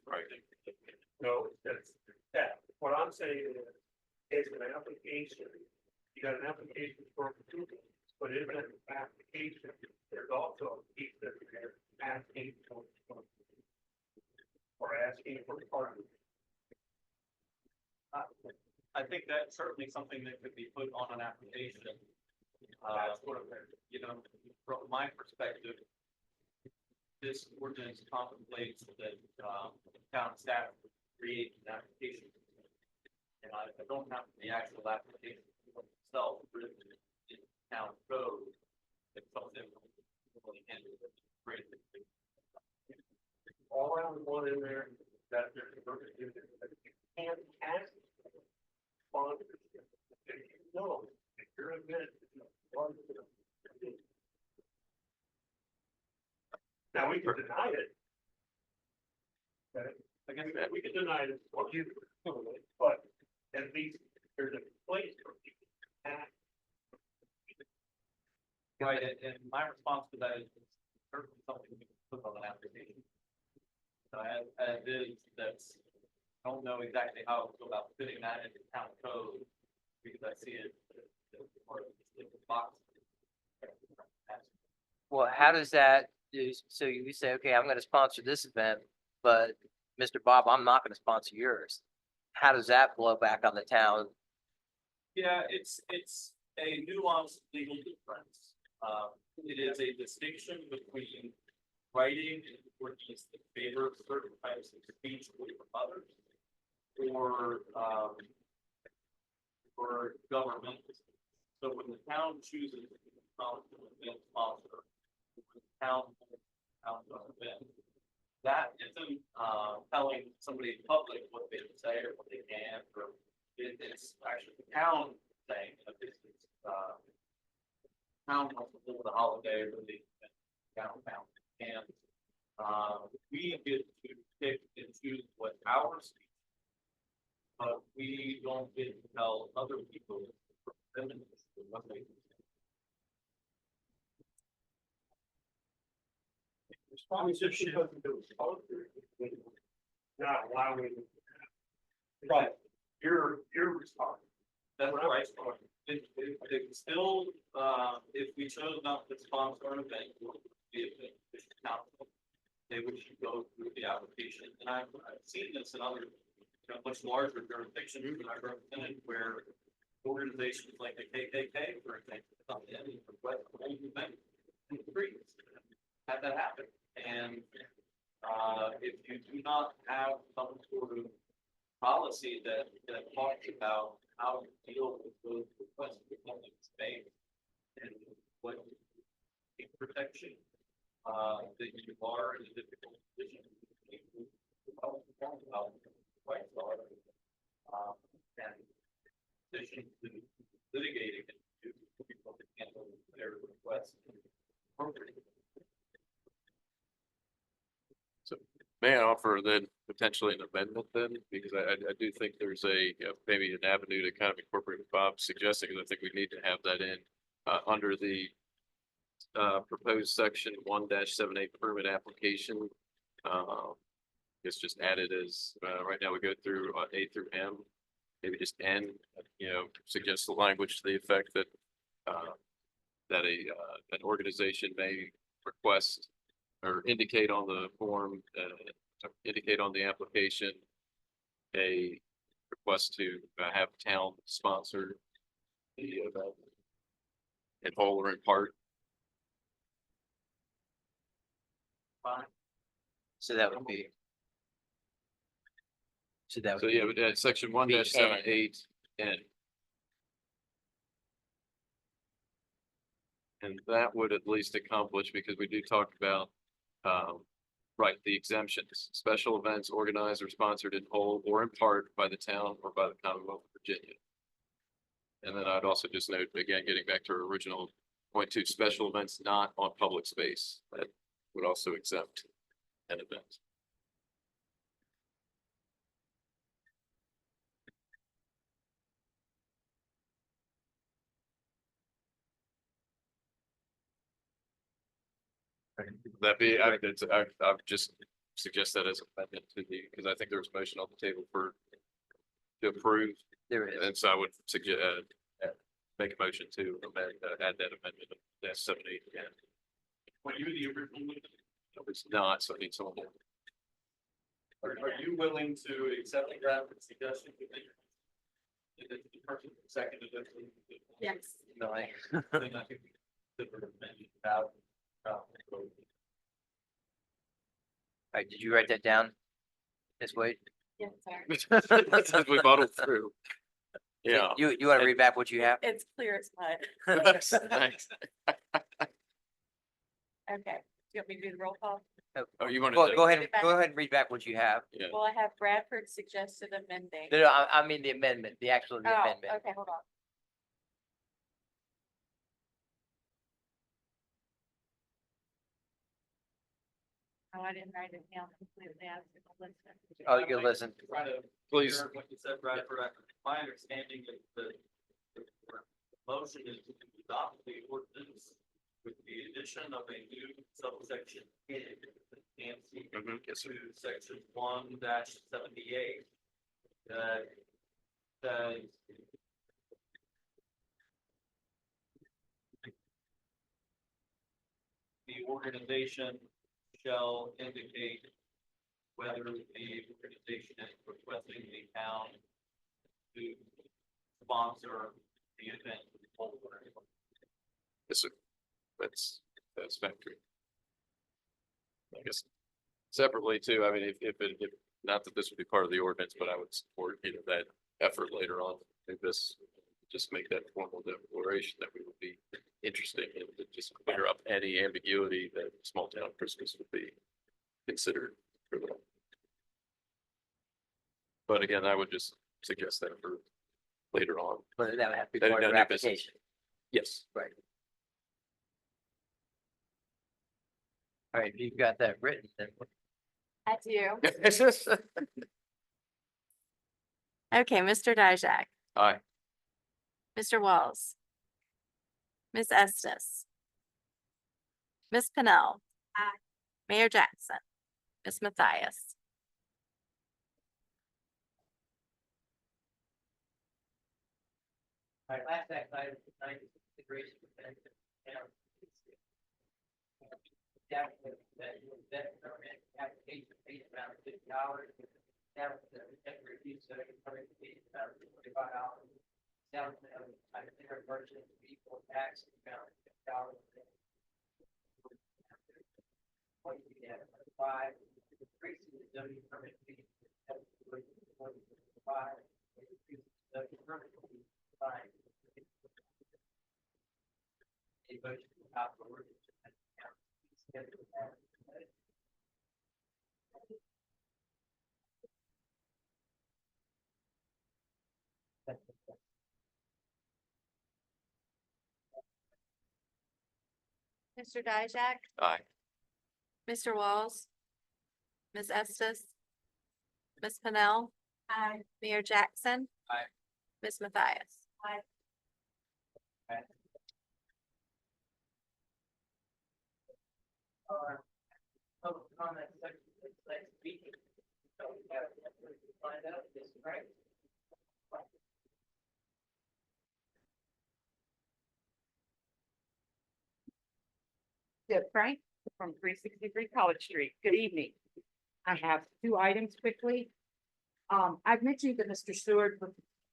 Right. No, that's, that, what I'm saying is, it's an application. You got an application for approval, but in that application, there's also a piece that you're asking for. Or asking for parking. I think that's certainly something that could be put on an application. That's what I'm. You know, from my perspective, this ordinance contemplates that, town staff create an application. And I don't have the actual application itself written in town code. It's something really handled. Great. All I would want in there, that there's a verbiage in there, that you can ask. Sponsorship. If you know, if you're a bit. Now, we can deny it. Okay, again, we can deny it, or you, but at least there's a place for people to ask. Right, and my response to that is certainly something we can put on an application. As is, that's, I don't know exactly how to go about fitting that into town code, because I see it. Part of the box. Well, how does that do, so you say, okay, I'm gonna sponsor this event, but Mr. Bob, I'm not gonna sponsor yours. How does that blow back on the town? Yeah, it's a nuanced legal difference. It is a distinction between writing and ordinance that favor certain types of speech away from others. Or government. So when the town chooses to sponsor an event sponsor, when the town event, that isn't telling somebody in public what they can say or what they can't, or it's actually the town saying that this is town wants to live with a holiday or the downtown. And we get to pick and choose what our speech. But we don't get to tell other people what they. Sponsorship doesn't do sponsor. Not allowing. Right. You're responsible. That's right. It still, if we chose not to sponsor an event, they would go through the application, and I've seen this in other, much larger jurisdictions that I represented, where organizations like the KKK, for example, come in and request a whole event in the streets. Had that happen, and if you do not have some sort of policy that talks about how to deal with those requests for public space and what protection that you are in a difficult position. Rights are and position to litigating it to people to handle their requests appropriately. So may I offer then, potentially an amendment then, because I do think there's a, maybe an avenue to kind of incorporate what Bob's suggesting, because I think we need to have that in, under the proposed section 1-78 permit application. It's just added as, right now we go through A through M. Maybe just N, suggest the language to the effect that, that an organization may request or indicate on the form, indicate on the application a request to have town sponsor the event in whole or in part. So that would be. So that So would yeah, be, but section be 1-78 N. And that would at least accomplish, because we do talk about, right, the exemptions, special events organized or sponsored in whole or in part by the town or by the Commonwealth of Virginia. And then I'd also just note, again, getting back to our original point two, special events not on public space, that would also exempt an event. That be, I've just suggest that as a amendment to the, because I think there was a motion on the table for to approve, there is. and so I would suggest, make a motion to amend, add that amendment of that 78 again. When you the original, No, it's not, so I need someone to. are you willing to accept that suggestion? If the person seconded it. Yes. No, Then I think the amendment about, all right, did you write that down? This way? Yes, sir. As we muddled through. Yeah. You want to read back what you have? It's clear as mud. Thanks. Okay. You want me to do the roll call? Oh, you want Go, to? go ahead, go ahead and read back what you have. Yeah. Well, I have Bradford suggested amending. No, I mean the amendment, the actual Oh, amendment. okay, hold on. Oh, I didn't write it down completely. I was gonna listen. Oh, you can listen. try to. Please. hear What you said, Bradford, my understanding is that the motion is to adopt the ordinance with the addition of a new subsection in AMC Yes, sir. to section 1-78. That the organization shall indicate whether the organization is requesting the town to sponsor the event. Yes, sir. That's factory. I guess separately too, I mean, if not that this would be part of the ordinance, but I would support, that effort later on. If this, just make that formal declaration that we would be interested in, to just clear up any ambiguity that small town Christmas would be considered for them. But again, I would just suggest that for later on. But that would have to be That- part of that your new business. application. Yes. Right. All right, if you've got that written, then I do. Aye. Okay, Mr. Dijak, Mr. Walls. Ms. Estes. Ms. Pennell. Mayor Jackson. Ms. Matthias. all right, last act item tonight is consideration of benefit. That permit application fees around $50. Now, the temporary use of a permit fee is about $25. Now, I think our merchant vehicle tax is around $50. What you get, five, increasing the zoning permit fee. Five, increasing the zoning permit fee. Five. A motion to adopt the ordinance. Mr. Dijak, Aye. Mr. Walls. Ms. Estes. Ms. Pennell? Aye. Mayor Jackson? Aye. Ms. Matthias? Aye. Public comment section for the next meeting. So we have to find out this, right? Yeah, Frank from 363 College Street. Good evening. I have two items quickly. I've mentioned to Mr. Seward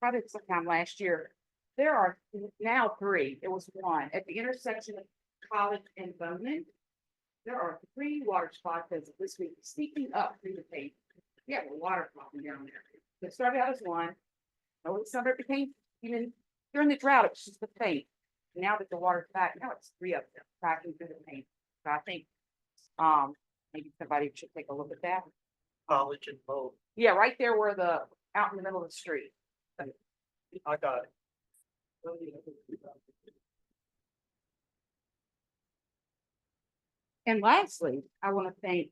probably sometime last year. There are now three. It was one at the intersection of College and Bowman. There are three water spots as of this week seeping up through the pavement. We have a water problem down there. It started out as one. Oh, it's summer it became even during the drought, it was just the paint. Now that the water's back, now it's three of them cracking through the paint. So I think, maybe somebody should take a look at that. College and both. Yeah, right there where out in the middle of the street. I got it. And lastly, I want to thank,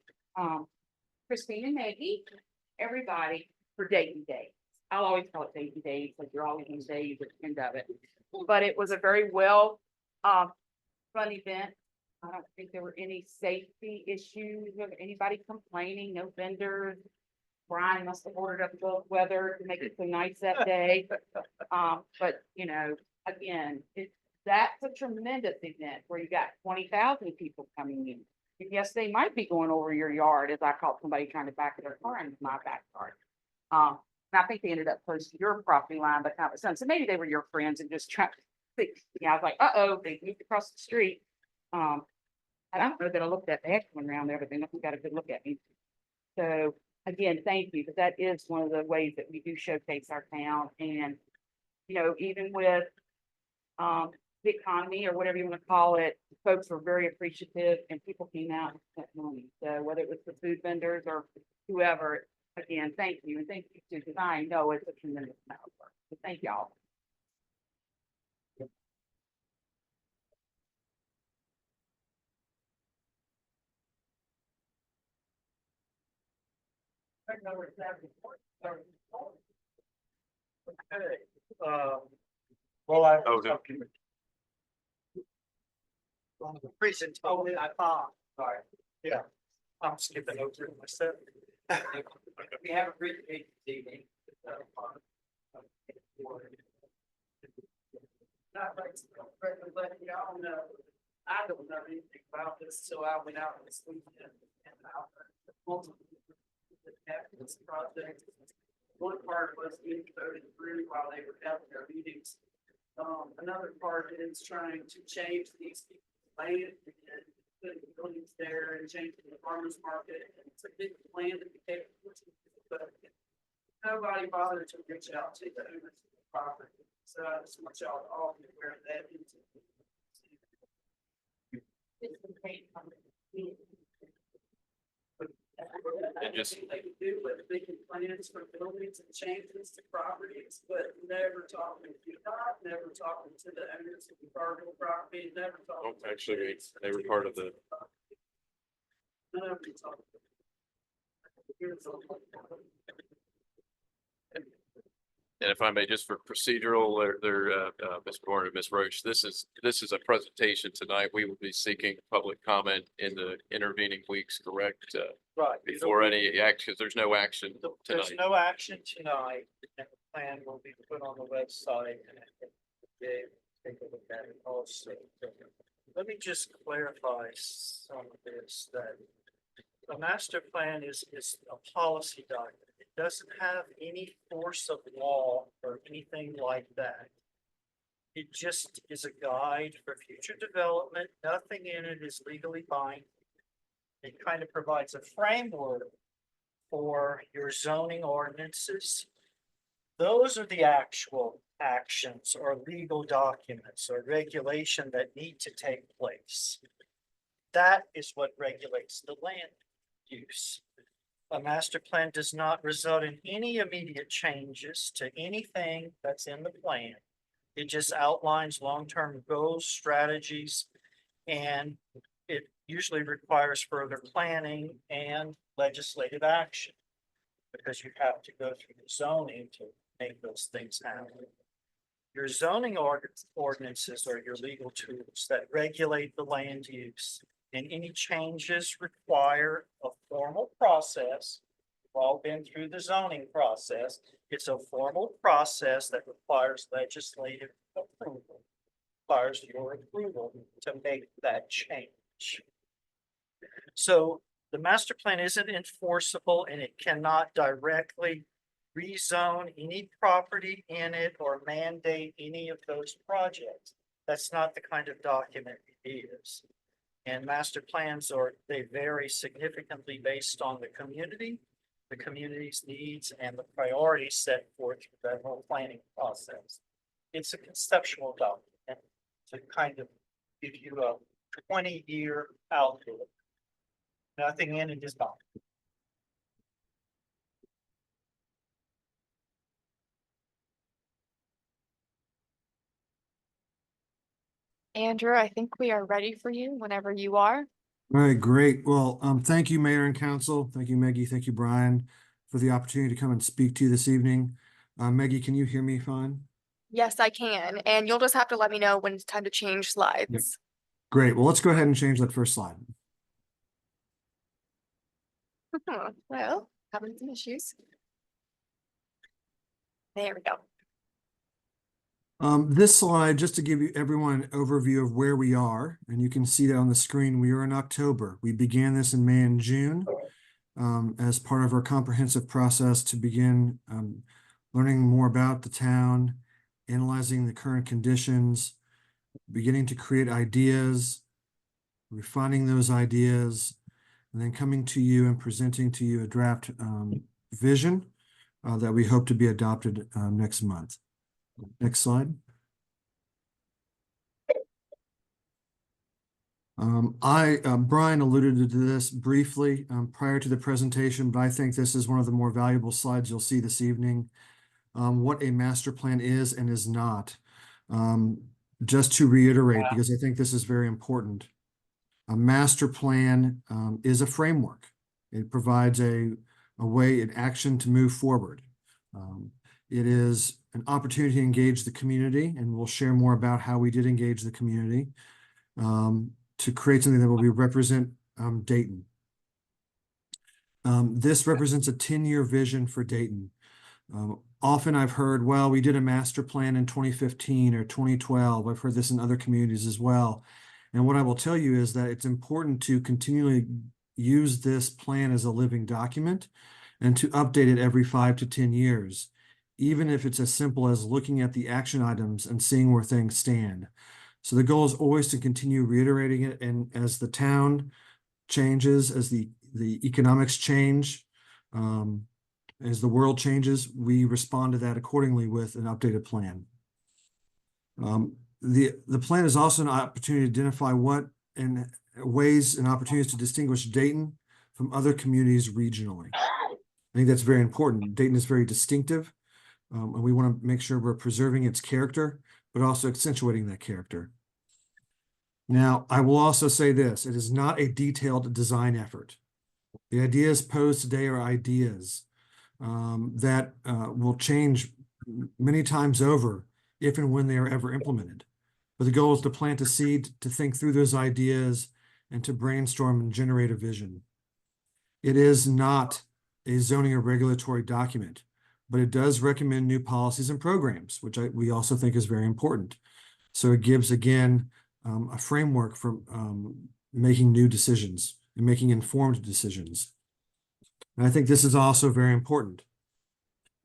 Christine and Maggie, everybody for Dayton Day. I'll always call it Dayton Day, because you're always in days at the end of it. But it was a very well, fun event. I don't think there were any safety issues of anybody complaining, no vendors. Brian must have ordered up the weather to make it so nice that day. But you know, again, that's a tremendous event where you got 20,000 people coming in. And yes, they might be going over your yard, as I caught somebody trying to back their car into my backyard. And I think they ended up close to your property line, but kind of so maybe they were your friends and just trying to think. Yeah, I was like, uh-oh, they moved across the street. And I don't know that I looked at the next one around there, but they must have got a good look at me. So again, thank you, because that is one of the ways that we do showcase our town. And, you know, even with the economy or whatever you want to call it, folks were very appreciative and people came out and spent money. So whether it was the food vendors or whoever, again, thank you. And thank you too, because I know it's a tremendous amount of work. So thank y'all. Okay, well, I. Oh, no. Presentation, I thought, sorry, yeah, I'm skipping over it myself. We have a presentation this evening. Not right, letting y'all know, I don't know anything about this, so I went out this weekend and out multiple this project. One part was being voted through while they were having their meetings. Another part is trying to change these land and putting buildings there and changing the farmers market. And it's a big plan that became, but nobody bothered to reach out to the owners of the property. So I just want y'all to all be aware of that. And just- They can do, but making plans for buildings and changes to properties, but never talking to God, never talking to the owners of the Fargo property, never talking. Oh, actually, they were part of the. Never talking. Here's a- And if I may, just for procedural, Ms. Bourne and Ms. Roach, this is a presentation tonight. We will be seeking public comment in the intervening weeks, correct? Right. Before any action, there's no action There's tonight. no action tonight, and the plan will be put on the website. And take a look at it also. Let me just clarify some of this, that the master plan is a policy document. It doesn't have any force of law or anything like that. It just is a guide for future development. Nothing in it is legally binding. It kind of provides a framework for your zoning ordinances. Those are the actual actions or legal documents or regulation that need to take place. That is what regulates the land use. A master plan does not result in any immediate changes to anything that's in the plan. It just outlines long-term goals, strategies, and it usually requires further planning and legislative action. because you have to go through the zoning to make those things happen. Your zoning ordinances are your legal tools that regulate the land use, and any changes require a formal process. We've all been through the zoning process. It's a formal process that requires legislative approval, requires your approval to make that change. So the master plan isn't enforceable and it cannot directly rezone any property in it or mandate any of those projects. That's not the kind of document it is. And master plans they vary significantly based on the community's needs and the priorities set forth through that whole planning process. It's a conceptual document to kind of give you a 20-year outlook. Nothing in it is bound. Andrew, I think we are ready for you whenever you are. All right, great. Well, thank you, Mayor and Council. Thank you, Maggie. Thank you, Brian, for the opportunity to come and speak to you this evening. Maggie, can you hear me fine? Yes, I can. And you'll just have to let me know when it's time to change slides. Great. Well, let's go ahead and change that first slide. Well, having some issues. There we go. This slide, just to give you everyone an overview of where we are, and you can see that on the screen, we are in October. We began this in May and June as part of our comprehensive process to begin learning more about the town, analyzing the current conditions, beginning to create ideas, refining those ideas, and then coming to you and presenting to you a draft vision that we hope to be adopted next month. Next slide. Brian alluded to this briefly prior to the presentation, but I think this is one of the more valuable slides you'll see this evening. What a master plan is and is not. Just to reiterate, because I think this is very important. A master plan is a framework. It provides a way, an action to move forward. It is an opportunity to engage the community, and we'll share more about how we did engage the community to create something that will represent Dayton. This represents a 10-year vision for Dayton. Often I've heard, well, we did a master plan in 2015 or 2012. I've heard this in other communities as well. And what I will tell you is that it's important to continually use this plan as a living document and to update it every 5 to 10 years, even if it's as simple as looking at the action items and seeing where things stand. So the goal is always to continue reiterating it. And as the town changes, as the economics change, as the world changes, we respond to that accordingly with an updated plan. The plan is also an opportunity to identify what and ways and opportunities to distinguish Dayton from other communities regionally. I think that's very important. Dayton is very distinctive, and we want to make sure we're preserving its character, but also accentuating that character. Now, I will also say this, it is not a detailed design effort. The ideas posed today are ideas that will change many times over if and when they are ever implemented. But the goal is to plant a seed, to think through those ideas, and to brainstorm and generate a vision. It is not a zoning or regulatory document, but it does recommend new policies and programs, which we also think is very important. So it gives, again, a framework for making new decisions and making informed decisions. And I think this is also very important.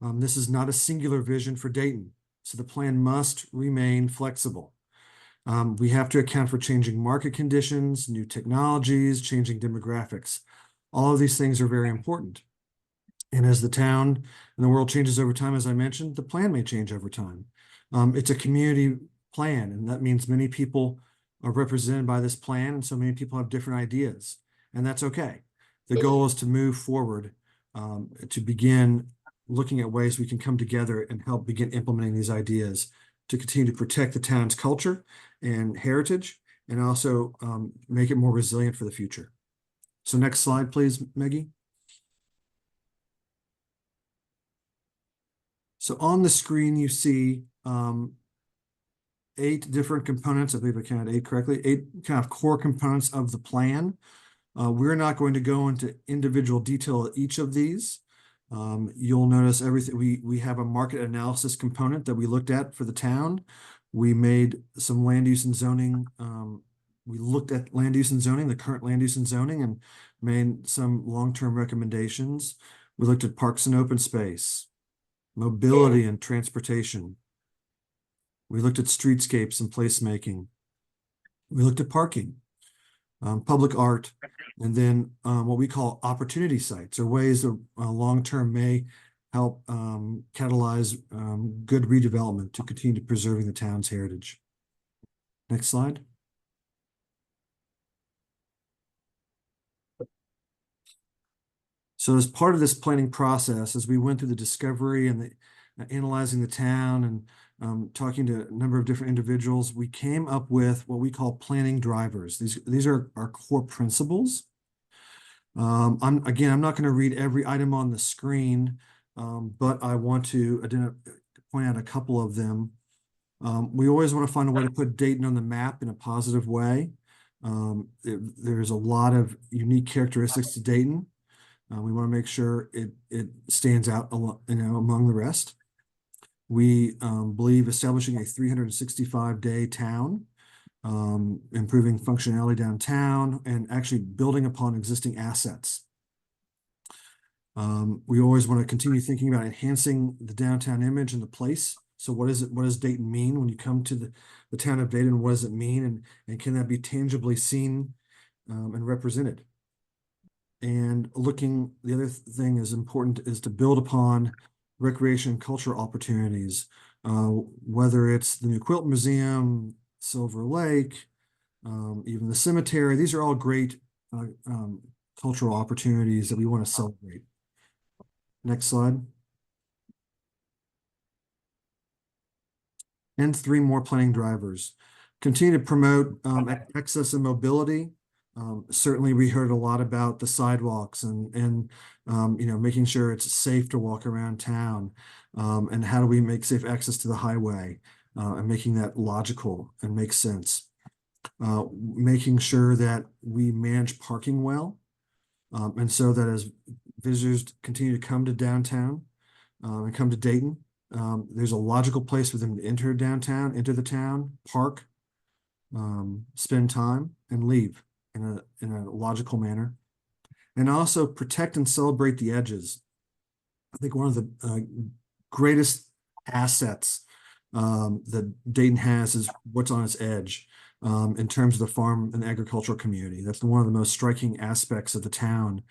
This is not a singular vision for Dayton, so the plan must remain flexible. We have to account for changing market conditions, new technologies, changing demographics. All of these things are very important. And as the town and the world changes over time, as I mentioned, the plan may change over time. It's a community plan, and that means many people are represented by this plan, and so many people have different ideas, and that's okay. The goal is to move forward, to begin looking at ways we can come together and help begin implementing these ideas to continue to protect the town's culture and heritage, and also make it more resilient for the future. So next slide, please, Maggie. So on the screen, you see 8 different components. I believe I counted 8 correctly. 8 kind of core components of the plan. We're not going to go into individual detail of each of these. You'll notice everything. We have a market analysis component that we looked at for the town. We made some land use and zoning. We looked at land use and zoning, the current land use and zoning, and made some long-term recommendations. We looked at parks and open space, mobility and transportation. We looked at streetscapes and placemaking. We looked at parking, public art, and then what we call opportunity sites, or ways that long-term may help catalyze good redevelopment to continue to preserving the town's heritage. Next slide. So as part of this planning process, as we went through the discovery and the analyzing the town and talking to a number of different individuals, we came up with what we call planning drivers. These are our core principles. I'm not going to read every item on the screen, but I want to point out a couple of them. We always want to find a way to put Dayton on the map in a positive way. There's a lot of unique characteristics to Dayton. We want to make sure it stands out among the rest. We believe establishing a 365-day town, improving functionality downtown, and actually building upon existing assets. We always want to continue thinking about enhancing the downtown image and the place. So what does Dayton mean when you come to the town of Dayton? What does it mean? And can that be tangibly seen and represented? And the other thing is important is to build upon recreation and cultural opportunities, whether it's the New Quilt Museum, Silver Lake, even the cemetery. These are all great cultural opportunities that we want to celebrate. Next slide. And 3 more planning drivers. Continue to promote access and mobility. Certainly we heard a lot about the sidewalks and making sure it's safe to walk around town, and how do we make safe access to the highway, and making that logical and make sense. Making sure that we manage parking well, and so that as visitors continue to come to downtown and come to Dayton, there's a logical place for them to enter the town, park, spend time, and leave in a logical manner. And also protect and celebrate the edges. I think one of the greatest assets that Dayton has is what's on its edge in terms of the farm and agricultural community. That's one of the most striking aspects of the town,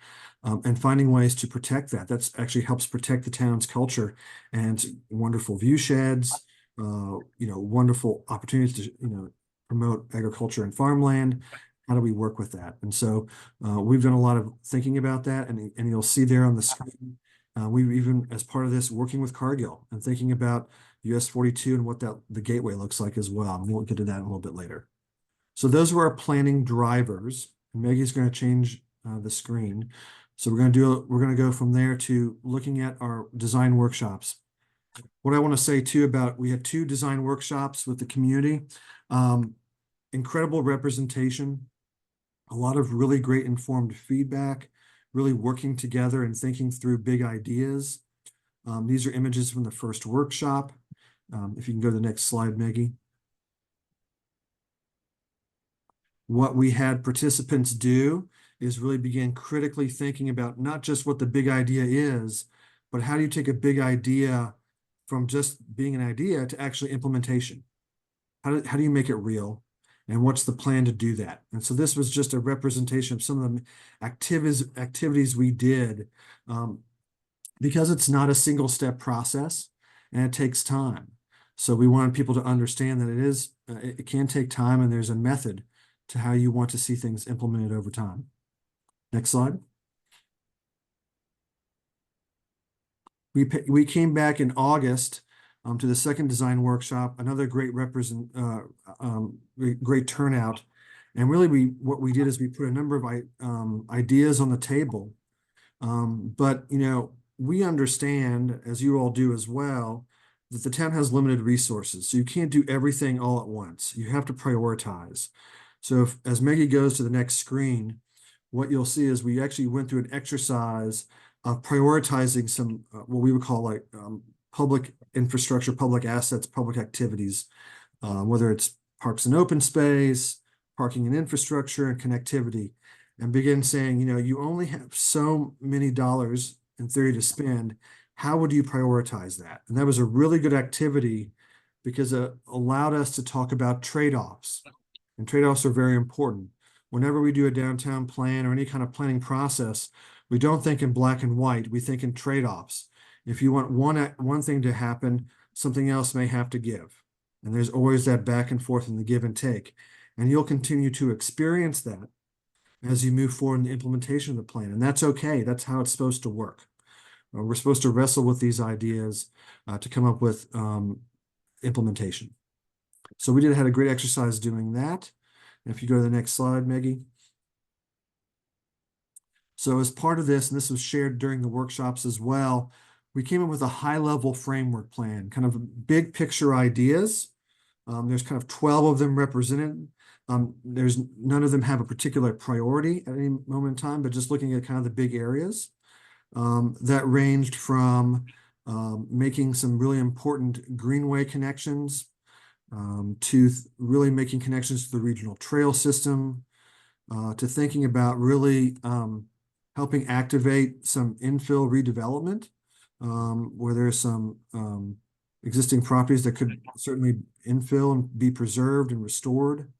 and finding ways to protect that. That's actually helps protect the town's culture and wonderful view sheds, wonderful opportunities to promote agriculture and farmland. How do we work with that? And so we've done a lot of thinking about that, and you'll see there on the screen. We've even, as part of this, working with Cargill and thinking about US 42 and what the gateway looks like as well. And we'll get to that a little bit later. So those were our planning drivers. Maggie's going to change the screen. So we're going to go from there to looking at our design workshops. What I want to say too about, we had 2 design workshops with the community. Incredible representation. A lot of really great informed feedback, really working together and thinking through big ideas. These are images from the first workshop. If you can go to the next slide, Maggie. What we had participants do is really begin critically thinking about not just what the big idea is, but how do you take a big idea from just being an idea to actually implementation? How do you make it real? And what's the plan to do that? And so this was just a representation of some of the activities we did, because it's not a single step process and it takes time. So we wanted people to understand that it can take time, and there's a method to how you want to see things implemented over time. Next slide. We came back in August to the second design workshop, another great great turnout. And really what we did is we put a number of ideas on the table. But we understand, as you all do as well, that the town has limited resources, so you can't do everything all at once. You have to prioritize. So if, as Maggie goes to the next screen, what you'll see is we actually went through an exercise of prioritizing some, what we would call like public infrastructure, public assets, public activities, whether it's parks and open space, parking and infrastructure, and connectivity, and begin saying, you know, you only have so many dollars in theory to spend. How would you prioritize that? And that was a really good activity because it allowed us to talk about trade-offs. And trade-offs are very important. Whenever we do a downtown plan or any kind of planning process, we don't think in black and white, we think in trade-offs. If you want one thing to happen, something else may have to give. And there's always that back and forth in the give and take. And you'll continue to experience that as you move forward in the implementation of the plan. And that's okay. That's how it's supposed to work. We're supposed to wrestle with these ideas to come up with implementation. So we had a great exercise doing that. And if you go to the next slide, Maggie. So as part of this, and this was shared during the workshops as well, we came up with a high-level framework plan, kind of big picture ideas. There's kind of 12 of them represented. There's none of them have a particular priority at any moment in time, but just looking at kind of the big areas that ranged from making some really important greenway connections to really making connections to the regional trail system, to thinking about really helping activate some infill redevelopment, where there's some existing properties that could certainly infill and be preserved and restored,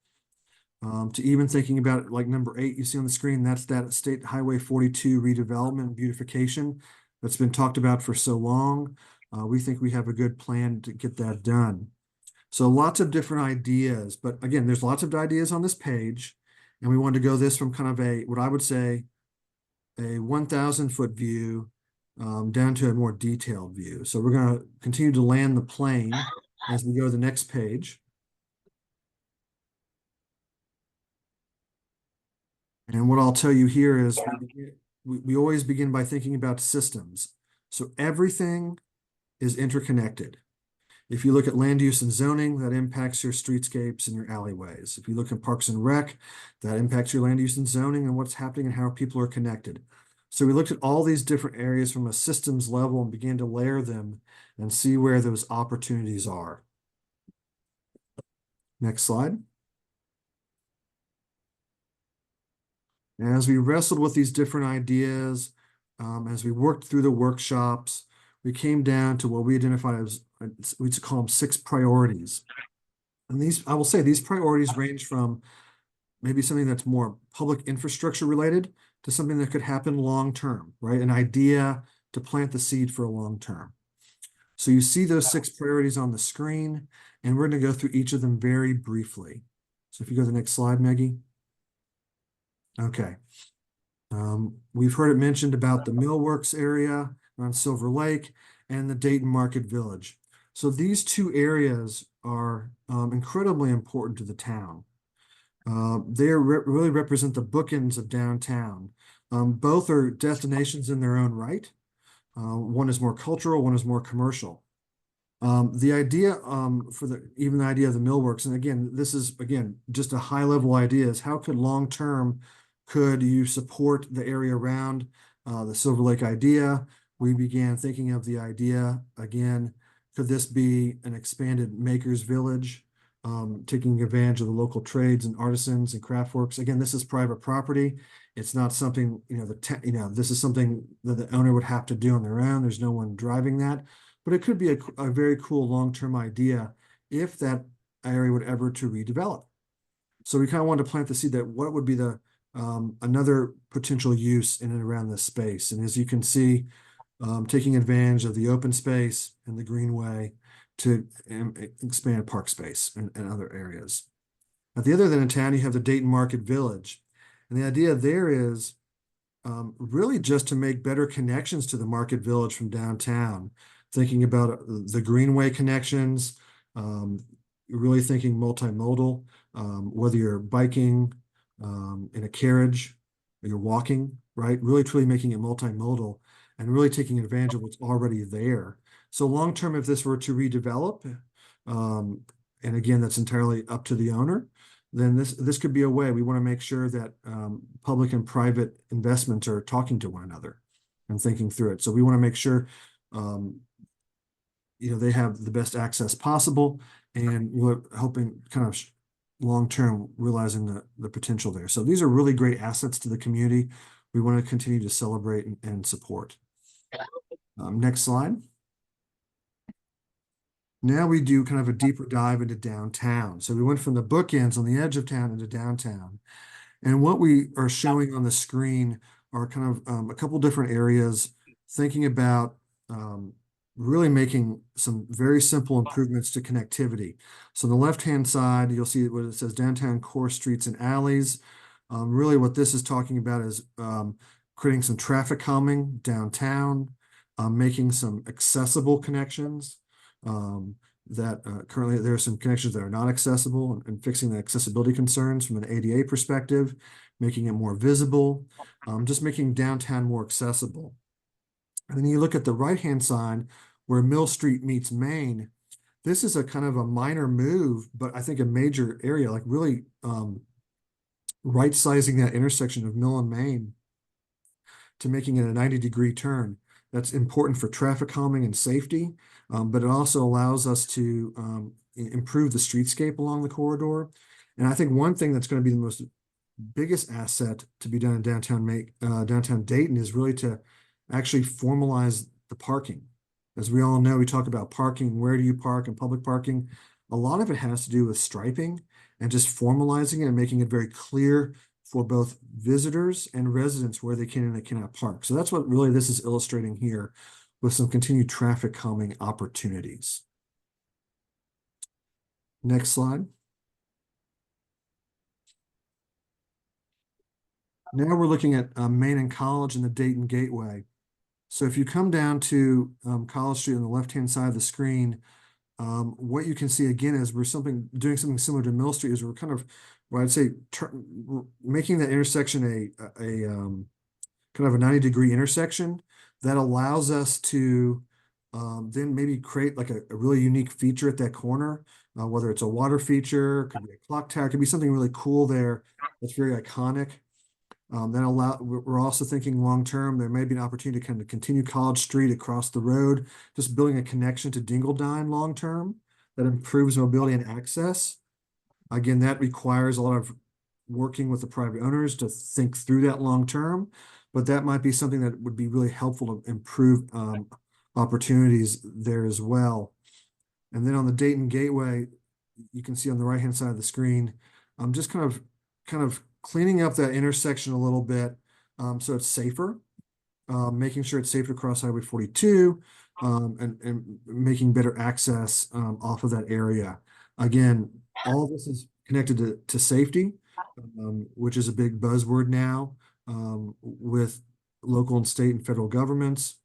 to even thinking about like number 8 you see on the screen, that's that State Highway 42 redevelopment and beautification that's been talked about for so long. We think we have a good plan to get that done. So lots of different ideas, but again, there's lots of ideas on this page, and we wanted to go this from kind of a, what I would say, a 1,000-foot view down to a more detailed view. So we're going to continue to land the plane as we go to the next page. And what I'll tell you here is we always begin by thinking about systems. So everything is interconnected. If you look at land use and zoning, that impacts your streetscapes and your alleyways. If you look at parks and rec, that impacts your land use and zoning and what's happening and how people are connected. So we looked at all these different areas from a systems level and began to layer them and see where those opportunities are. Next slide. And as we wrestled with these different ideas, as we worked through the workshops, we came down to what we identified as, we used to call them 6 priorities. And these, I will say, these priorities range from maybe something that's more public infrastructure related to something that could happen long-term, right? An idea to plant the seed for a long term. So you see those 6 priorities on the screen, and we're going to go through each of them very briefly. So if you go to the next slide, Maggie. Okay. We've heard it mentioned about the Millworks area around Silver Lake and the Dayton Market Village. So these 2 areas are incredibly important to the town. They really represent the bookends of downtown. Both are destinations in their own right. One is more cultural, one is more commercial. The idea even the idea of the Millworks, and again, this is just a high level idea, is how could long-term could you support the area around the Silver Lake idea? We began thinking of the idea again, could this be an expanded makers village, taking advantage of the local trades and artisans and craft works? Again, this is private property. It's not something, this is something that the owner would have to do on their own. There's no one driving that, but it could be a very cool long-term idea if that area would ever to redevelop. So we kind of wanted to plant the seed that what would be the another potential use in and around this space. And as you can see, taking advantage of the open space and the greenway to expand park space and other areas. At the other end of town, you have the Dayton Market Village. And the idea there is really just to make better connections to the Market Village from downtown, thinking about the greenway connections, really thinking multimodal, whether you're biking in a carriage or you're walking, right? Really truly making it multimodal and really taking advantage of what's already there. So long-term, if this were to redevelop, and again, that's entirely up to the owner, then this could be a way. We want to make sure that public and private investments are talking to one another and thinking through it. So we want to make sure they have the best access possible, and we're hoping kind of long-term realizing the potential there. So these are really great assets to the community. We want to continue to celebrate and support. Next slide. Now we do kind of a deeper dive into downtown. So we went from the bookends on the edge of town into downtown. And what we are showing on the screen are kind of a couple different areas, thinking about really making some very simple improvements to connectivity. So on the left-hand side, you'll see what it says downtown core streets and alleys. Really what this is talking about is creating some traffic calming downtown, making some accessible connections. That currently there are some connections that are not accessible, and fixing the accessibility concerns from an ADA perspective, making it more visible, just making downtown more accessible. And then you look at the right-hand side where Mill Street meets Main. This is a kind of a minor move, but I think a major area, like really right-sizing that intersection of Mill and Main to making it a 90-degree turn. That's important for traffic calming and safety, but it also allows us to improve the streetscape along the corridor. And I think one thing that's going to be the most biggest asset to be done in downtown Dayton is really to actually formalize the parking. As we all know, we talk about parking, where do you park, and public parking. A lot of it has to do with striping and just formalizing it and making it very clear for both visitors and residents where they can and they cannot park. So that's what really this is illustrating here, with some continued traffic calming opportunities. Next slide. Now we're looking at Main and College and the Dayton Gateway. So if you come down to College Street on the left-hand side of the screen, what you can see again is we're doing something similar to Mill Street, is we're kind of, well, I'd say making that intersection a kind of a 90-degree intersection that allows us to then maybe create like a really unique feature at that corner, whether it's a water feature, could be a clock tower, could be something really cool there that's very iconic. We're also thinking long-term, there may be an opportunity to kind of continue College Street across the road, just building a connection to Dingledine long-term that improves mobility and access. Again, that requires a lot of working with the private owners to think through that long-term, but that might be something that would be really helpful to improve opportunities there as well. And then on the Dayton Gateway, you can see on the right-hand side of the screen, just kind of cleaning up that intersection a little bit, so it's safer, making sure it's safe to cross Highway 42, and making better access off of that area. Again, all of this is connected to safety, which is a big buzzword now with local and state and federal governments.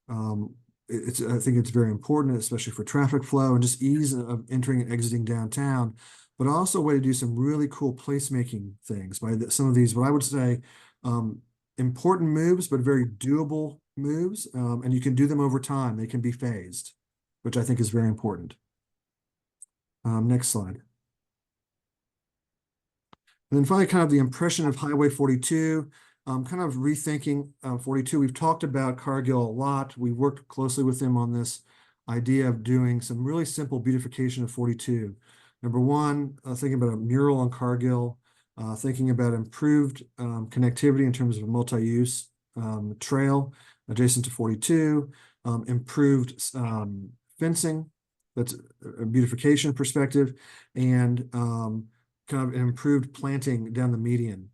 I think it's very important, especially for traffic flow and just ease of entering and exiting downtown, but also a way to do some really cool placemaking things by some of these, what I would say, important moves, but very doable moves. And you can do them over time. They can be phased, which I think is very important. Next slide. And then finally, kind of the impression of Highway 42, kind of rethinking 42. We've talked about Cargill a lot. We worked closely with them on this idea of doing some really simple beautification of 42. Number one, thinking about a mural on Cargill, thinking about improved connectivity in terms of a multi-use trail adjacent to 42, improved fencing, that's a beautification perspective, and kind of improved planting down the median.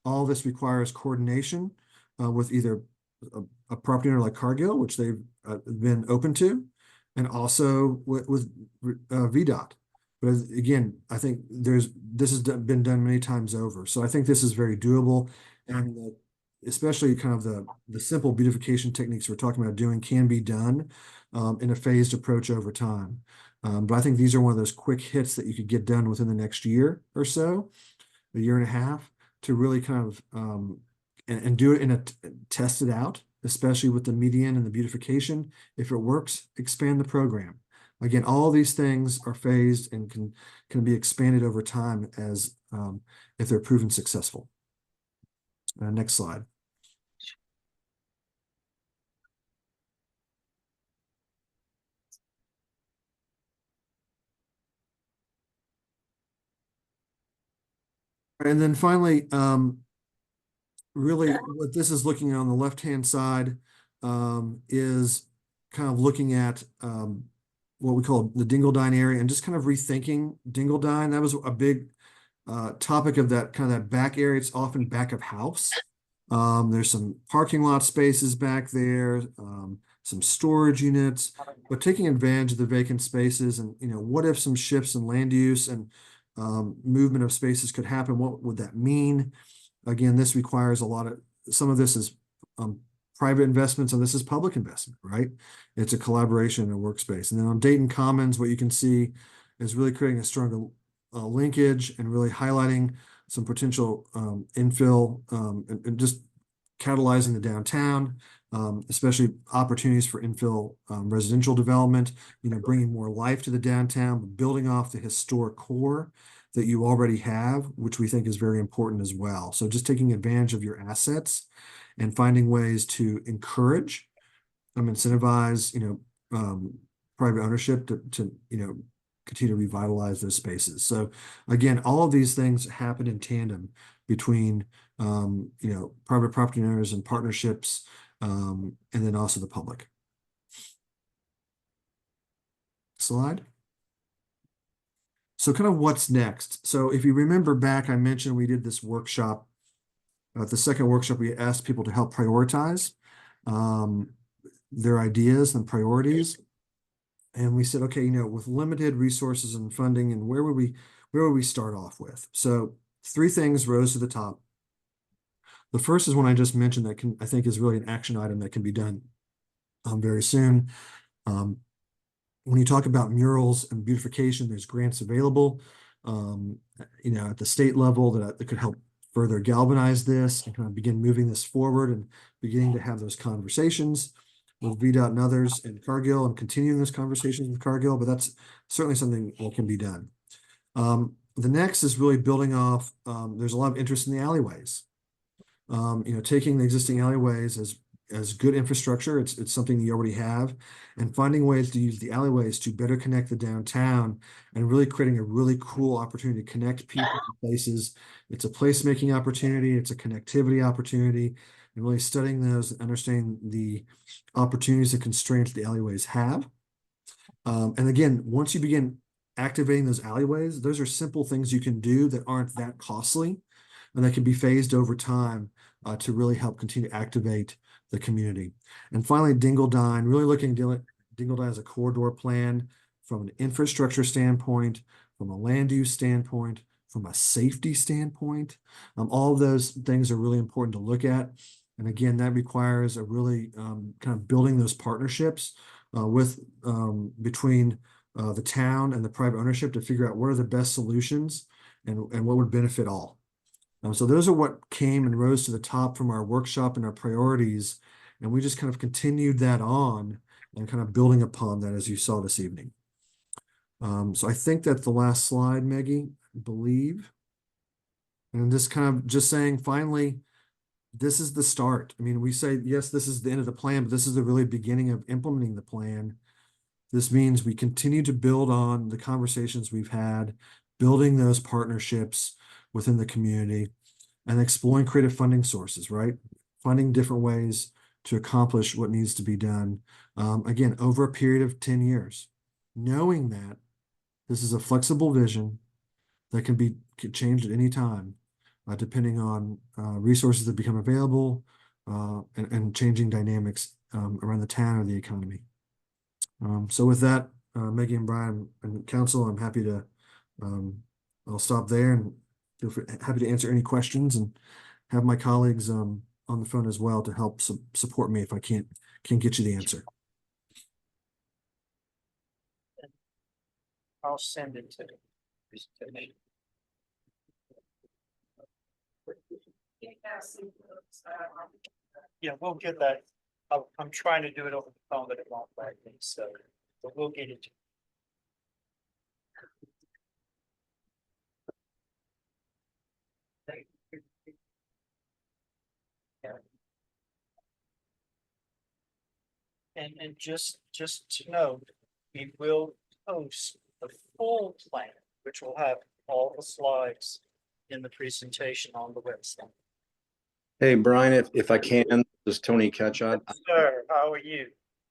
All this requires coordination with either a property owner like Cargill, which they've been open to, and also with VDOT. But again, I think this has been done many times over. So I think this is very doable, and especially kind of the simple beautification techniques we're talking about doing can be done in a phased approach over time. But I think these are one of those quick hits that you could get done within the next year or so, a year and a half, to really kind of and do it test it out especially with the median and the beautification. If it works, expand the program. Again, all these things are phased and can be expanded over time as if they're proven successful. Next slide. And then finally, really what this is looking at on the left-hand side is kind of looking at what we call the Dingledine area and just kind of rethinking Dingledine. That was a big topic of that kind of that back area. It's often back of house. There's some parking lot spaces back there, some storage units, but taking advantage of the vacant spaces and, you know, what if some shifts in land use and movement of spaces could happen? What would that mean? Again, this requires some of this is private investments and this is public investment, right? It's a collaboration in a workspace. And then on Dayton Commons, what you can see is really creating a stronger linkage and really highlighting some potential infill and just catalyzing the downtown, especially opportunities for infill residential development, you know, bringing more life to the downtown, but building off the historic core that you already have, which we think is very important as well. So just taking advantage of your assets and finding ways to encourage, incentivize, you know, private ownership to, you know, continue to revitalize those spaces. So again, all of these things happen in tandem between, you know, private property owners and partnerships, and then also the public. Slide. So kind of what's next? So if you remember back, I mentioned we did this workshop. At the second workshop, we asked people to help prioritize their ideas and priorities. And we said, okay, you know, with limited resources and funding, and where would we start off with? So 3 things rose to the top. The first is one I just mentioned that I think is really an action item that can be done very soon. When you talk about murals and beautification, there's grants available, you know, at the state level that could help further galvanize this and kind of begin moving this forward and beginning to have those conversations with VDOT and others in Cargill and continuing those conversations with Cargill, but that's certainly something that can be done. The next is really building off, there's a lot of interest in the alleyways. You know, taking the existing alleyways as good infrastructure, it's something you already have, and finding ways to use the alleyways to better connect the downtown and really creating a really cool opportunity to connect people to places. It's a placemaking opportunity, it's a connectivity opportunity, and really studying those and understanding the opportunities and constraints the alleyways have. And again, once you begin activating those alleyways, those are simple things you can do that aren't that costly and that can be phased over time to really help continue to activate the community. And finally, Dingledine, really looking at Dingledine as a corridor plan from an infrastructure standpoint, from a land use standpoint, from a safety standpoint. All of those things are really important to look at. And again, that requires a really kind of building those partnerships between the town and the private ownership to figure out what are the best solutions and what would benefit all. So those are what came and rose to the top from our workshop and our priorities. And we just kind of continued that on and kind of building upon that as you saw this evening. So I think that's the last slide, Maggie, I believe. And this kind of just saying, finally, this is the start. I mean, we say, yes, this is the end of the plan, but this is the really beginning of implementing the plan. This means we continue to build on the conversations we've had, building those partnerships within the community and exploring creative funding sources, right? Finding different ways to accomplish what needs to be done. Again, over a period of 10 years, knowing that this is a flexible vision that can be changed at any time, depending on resources that become available and changing dynamics around the town or the economy. So with that, Maggie and Brian and council, I'm happy to, I'll stop there and feel free, happy to answer any questions and have my colleagues on the phone as well to help support me if I can't get you the answer. I'll send it to me. Yeah, we'll get that I'm trying to do it over the phone, but it won't let me, so, but we'll get it. And just to note, we will post the full plan, which will have all the slides in the presentation on the website. Hey, Brian, if I can, this is Tony Ketchot. Sir, how are you?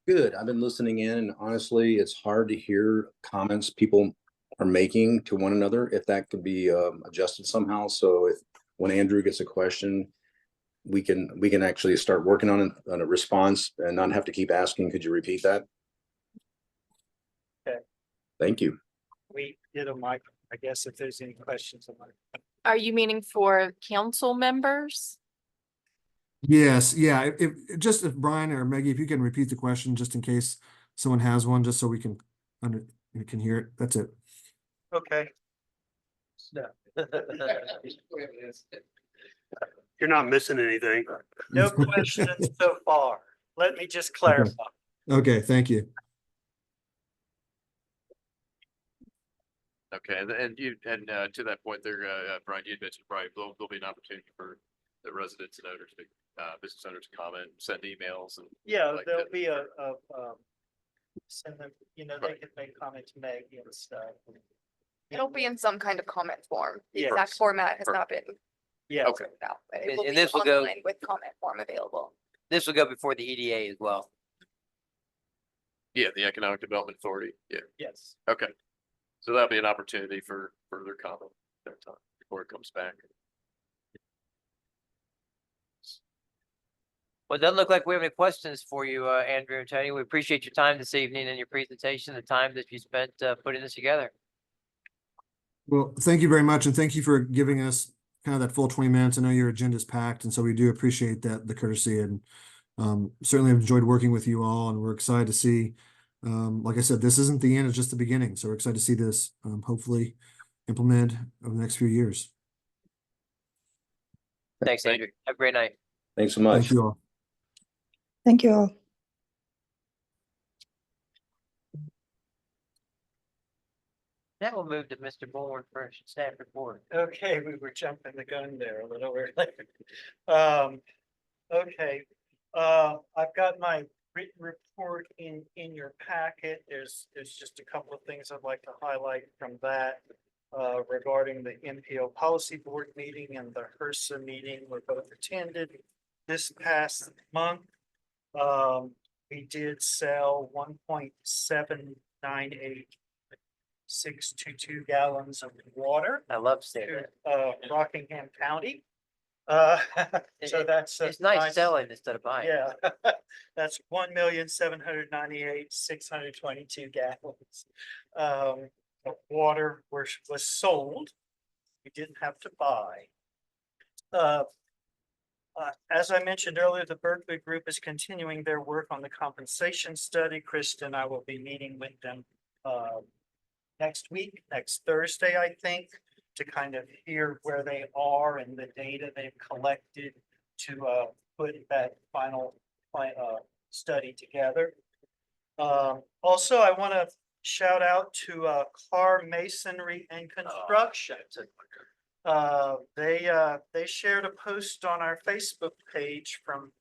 Good. I've been listening in and honestly, it's hard to hear comments people are making to one another. If that could be adjusted somehow. So if when Andrew gets a question, we can actually start working on a response and not have to keep asking, could you repeat that? Okay. Thank you. We did a mic, I guess if there's any questions on that. Are you meaning for council members? Yes, yeah, if Brian or Maggie, if you can repeat the question, just in case someone has one, just so we can hear it, that's it. Okay. You're not missing anything. No questions so far. Let me just clarify. Okay, thank you. Okay, and to that point there, Brian, you had mentioned, Brian, there'll be an opportunity for the residents and owners to, business owners to comment, send emails and. Yeah, like there'll that. be send them, they can make comment to Maggie and stuff. It'll be in some kind of comment form. The Yes. exact format has not been Yeah. Okay. sorted out, but it And- will and be this will go- online with comment form available. This will go before the EDA as well. Yeah, the Economic Development Authority. Yeah, Yes. okay. So that'll be an opportunity for further comment that time before it comes back. Well, it doesn't look like we have any questions for you, Andrew and Tony. We appreciate your time this evening and your presentation, the time that you spent putting this together. Well, thank you very much, and thank you for giving us kind of that full 20 minutes. I know your agenda's packed, and so we do appreciate that, the courtesy, and certainly have enjoyed working with you all, and we're excited to see, like I said, this isn't the end, it's just the beginning. So we're excited to see this hopefully implemented over the next few years. Thanks, Thank Andrew. Have a great night. Thanks so much. Thank you all. Thank you all. Now we'll move to Mr. Bourne for staff report. Okay, we were jumping the gun there a little early. Okay, I've got my written report in your packet. There's just a couple of things I'd like to highlight from that regarding the MPO Policy Board meeting and the HRSA meeting we both attended this past month. We did sell 1.798 gallons of water I love saying to that. Rockingham County. So that's It's nice selling instead of buying. yeah, that's 1,798,622 gallons of water was sold. We didn't have to buy. As I mentioned earlier, the Berkeley Group is continuing their work on the compensation study. Krista and I will be meeting with them next week, next Thursday, I think, to kind of hear where they are and the data they've collected to put that final study together. Also, I want to shout out to Car Masonry and Construction. They shared a post on our Facebook page from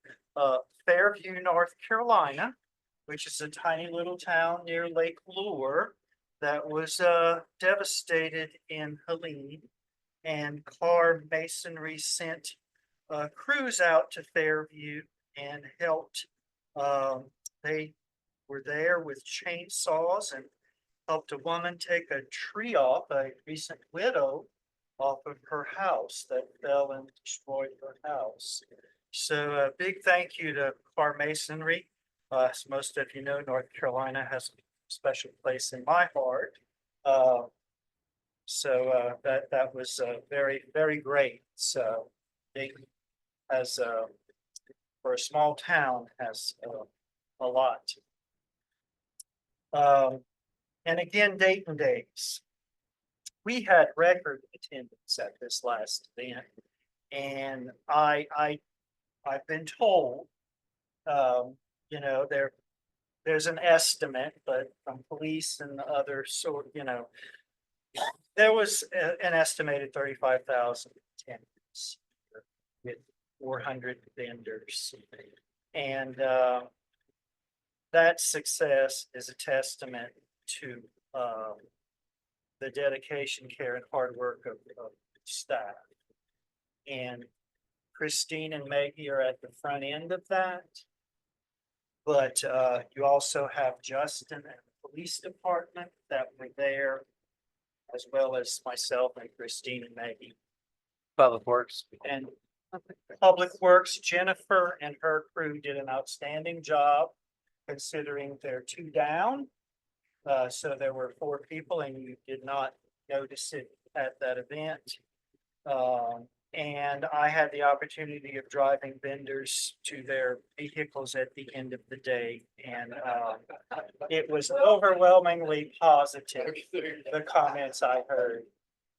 Fairview, North Carolina, which is a tiny little town near Lake Lure that was devastated in Helene, and Car Masonry sent crews out to Fairview and helped. They were there with chainsaws and helped a woman take a tree off, a recent widow, off of her house that fell and destroyed her house. So a big thank you to Car Masonry. As most of you know, North Carolina has a special place in my heart. So that was very, very great. So they has for a small town has a lot. And again, Dayton Days. We had record attendance at this last event, and I've been told you know, there's an estimate, but from police and other sort, there was an estimated 35,000 attendants with 400 vendors. And that success is a testament to the dedication, care, and hard work of staff. And Christine and Maggie are at the front end of that. But you also have Justin and the police department that were there, as well as myself and Christine and Maggie. Public Works. And Public Works, Jennifer and her crew did an outstanding job considering they're two down. So there were 4 people and you did not notice it at that event. And I had the opportunity of driving vendors to their vehicles at the end of the day. And it was overwhelmingly positive, the comments I heard.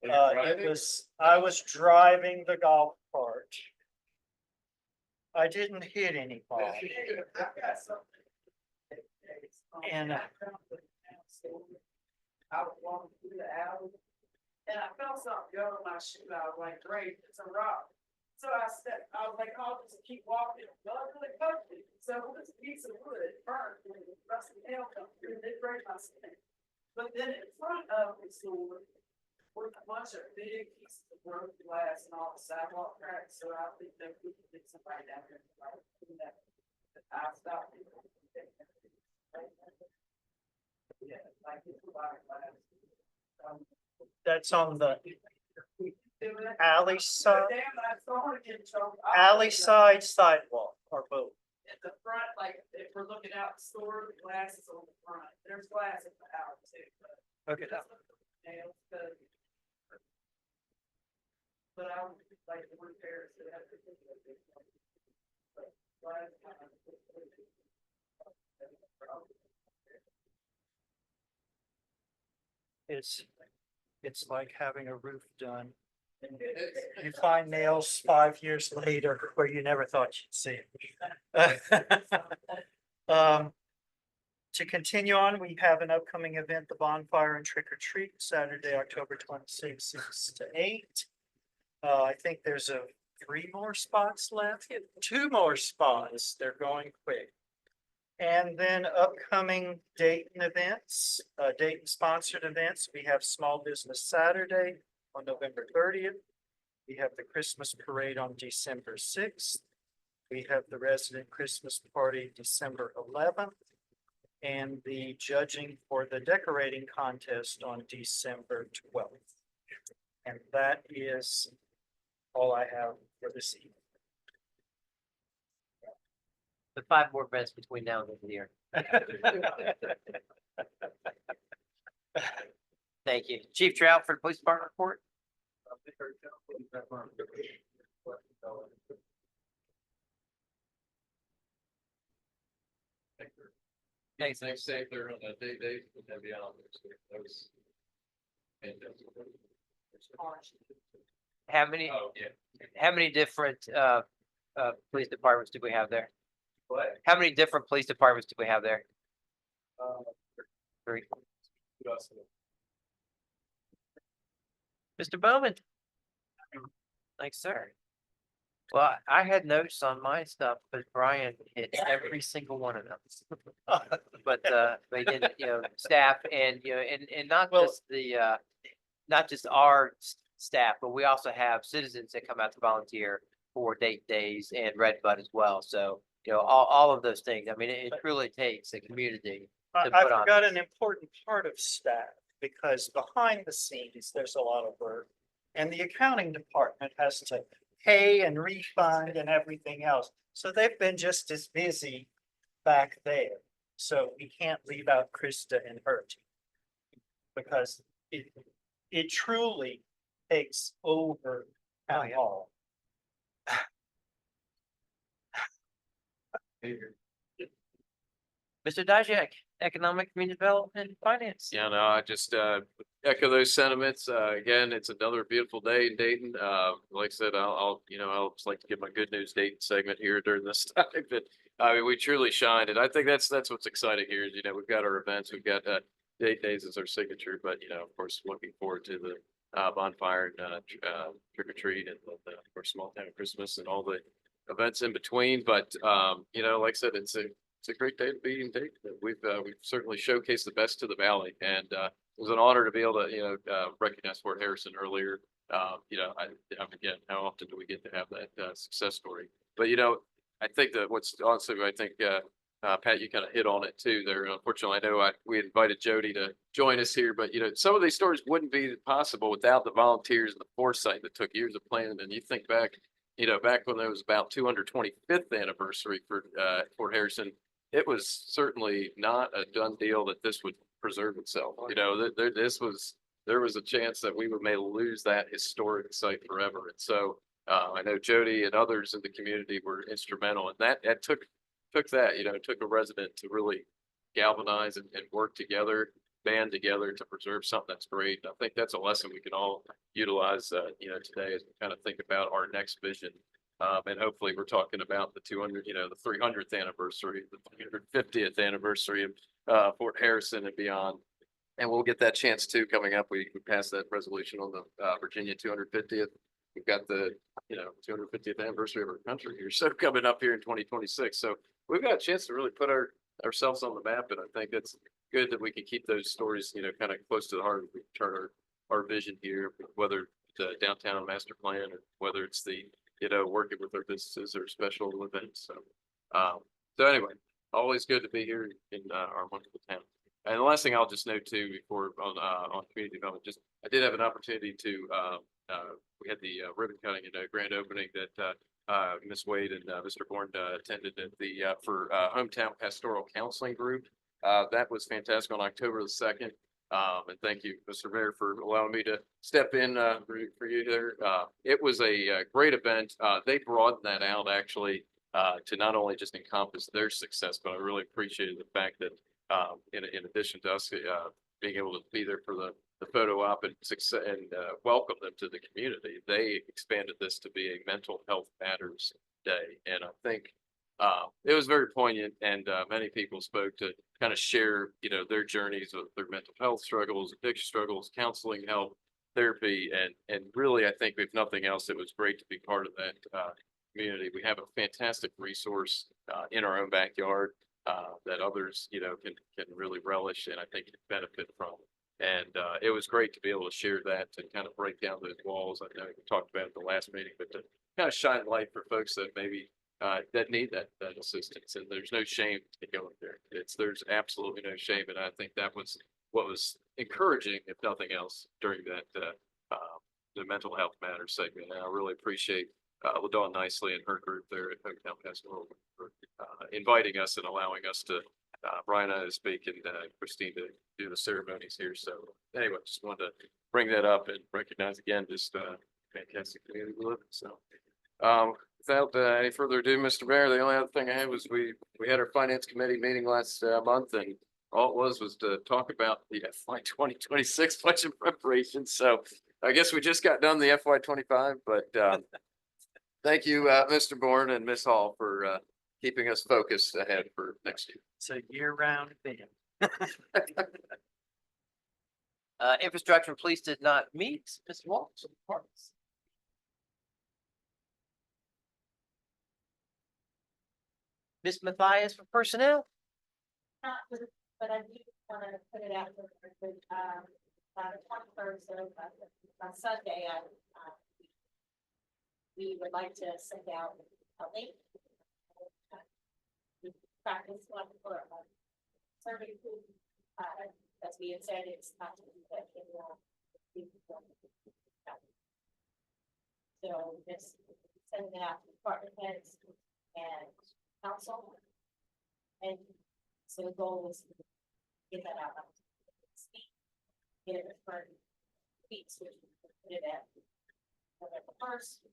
I was driving the golf cart. I didn't hit any ball. And I was walking through the alley and I felt something go in my shoe. I was like, great, it's a rock. So I was like, I'll just keep walking. Well, I really touched it. So this piece of wood burned and the rust of nail come through and it break my skin. But then in front of the store were a bunch of big pieces of broken glass and all the sidewalk cracks. So I think that we can get somebody down there to like clean that. I stopped. Yeah, like it's a lot of glass. that's on the alley side, Damn, I don't want to get in trouble. alley side sidewalk or both. At the front, like if we're looking out the store, the glass is on the front. There's glass in the alley too. Okay. But I would like the repairs that have to. It's like having a roof done. You find nails 5 years later where you never thought you'd see it. To continue on, we have an upcoming event, the bonfire and trick or treat, Saturday, October 26th, 6 to 8. I think there's 3 more spots left, 2 more spots. They're going quick. And then upcoming Dayton events, Dayton sponsored events. We have Small Business Saturday on November 30th. We have the Christmas Parade on December 6th. We have the Resident Christmas Party December 11th. And the judging for the decorating contest on December 12th. And that is all I have for this evening. The 5 more events between now and the end of the year. Thank you. Chief Trout for the police department report. Thanks. Thanks, safe there on that day, and beyond. That was. How many, Oh, yeah. how many different police departments do we have there? What? How many different police departments do we have there? 3. Mr. Bowman. Thanks, sir. Well, I had notes on my stuff, but Brian hit every single one of them. But they did, staff and, and not Well- just not just our staff, but we also have citizens that come out to volunteer for date days and Red Bud as well. So, all of those things. I mean, it truly takes a community. I to put on forgot this. an important part of staff, because behind the scenes, there's a lot of work. And the accounting department has to pay and refund and everything else. So they've been just as busy back there. So we can't leave out Krista and her team. Because it truly takes over town hall. Mr. Dajek, Economic Community Development and Finance. Yeah, no, I just echo those sentiments. Again, it's another beautiful day in Dayton. Like I said, I'll just like to give my good news Dayton segment here during this time. But I mean, we truly shined, and I think that's what's exciting here. Is we've got our events, we've got Dayton Days as our signature, but of course, looking forward to the bonfire and trick or treat, and of course, small town Christmas and all the events in between. But like I said, it's a great day to be in Dayton. We've certainly showcased the best to the valley, and it was an honor to be able to recognize Fort Harrison earlier. Again, how often do we get to have that success story? But I think that what's also Pat, you kind of hit on it too there. Unfortunately, I know we invited Jody to join us here, but some of these stories wouldn't be possible without the volunteers and the foresight that took years of planning. And you think back, back when there was about 225th anniversary for Fort Harrison, it was certainly not a done deal that this would preserve itself. There was a chance that we may lose that historic site forever. And so I know Jody and others in the community were instrumental, and that took that, it took a resident to really galvanize and work together, band together to preserve something that's great. I think that's a lesson we can all utilize, today as we kind of think about our next vision. And hopefully we're talking about the 300th anniversary, the 350th anniversary of Fort Harrison and beyond. And we'll get that chance too coming up. We passed that resolution on the Virginia 250th. We've got the 250th anniversary of our country here, so coming up here in 2026. So we've got a chance to really put ourselves on the map, and I think it's good that we can keep those stories, kind of close to the heart. We turn our vision here, whether the downtown master plan or whether it's the working with our businesses or special events. So anyway, always good to be here in our wonderful town. And the last thing I'll just note too, before on community development, I did have an opportunity to we had the ribbon cutting and grand opening that Ms. Wade and Mr. Bourne attended at the for Hometown Pastoral Counseling Group. That was fantastic on October the 2nd. And thank you, Mr. Mayor, for allowing me to step in for you there. It was a great event. They broadened that out actually to not only just encompass their success, but I really appreciated the fact that in addition to us being able to be there for the photo op and success and welcome them to the community, they expanded this to be a mental health matters day. And I think it was very poignant, and many people spoke to kind of share, their journeys with their mental health struggles, addiction struggles, counseling, help, therapy, and really, I think if nothing else, it was great to be part of that community. We have a fantastic resource in our own backyard that others, can really relish and I think can benefit from. And it was great to be able to share that and kind of break down those walls. I know we talked about it at the last meeting, but to kind of shine light for folks that maybe that need that assistance. And there's no shame in going there. There's absolutely no shame. And I think that was what was encouraging, if nothing else, during that the mental health matters segment. And I really appreciate LaDawn Nicely and her group there at Hometown Pastoral for inviting us and allowing us to Brian and I to speak and Christine to do the ceremonies here. So anyway, just wanted to bring that up and recognize again just fantastic community we live in. So without any further ado, Mr. Mayor, the only other thing I had was we had our finance committee meeting last month, and all it was to talk about the FY 2026 budget preparation. So I guess we just got done the FY 25, but thank you, Mr. Bourne and Ms. Hall, for keeping us focused ahead for next year. It's a year-round thing. Infrastructure and Police did not meet. Mr. Walsh. Ms. Matthias for Personnel. But I do want to put it out there, the 23rd, so on Sunday, we would like to send out a link. Practice one for survey food, as we had said, it's not to be that so this sending it out to department heads and council, and so the goal is to get that out. Get it for weeks, which we put it at November 1st.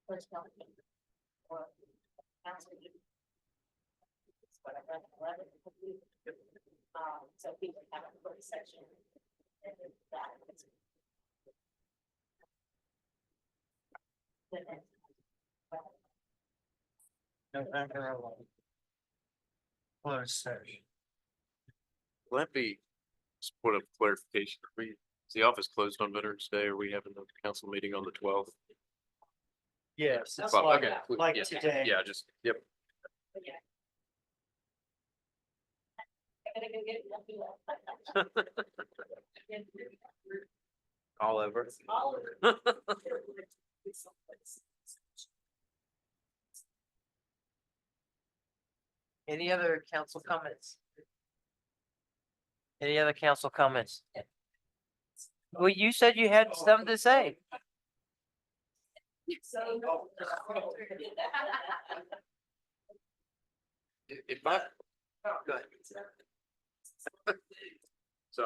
First company or council meeting. So people have a first section. And then that is- the next- November 11th. Closed session. Will that be, just point of clarification, is the office closed on Veterans Day? Or are we having the council meeting on the 12th? Yes, it's Well, like, okay, like yeah, today. Yeah, just, yep. Yeah. I gotta go get it. All over. All of it. Any other council comments? Any other council comments? Well, you said you had something to say. So. If I, Go ahead. so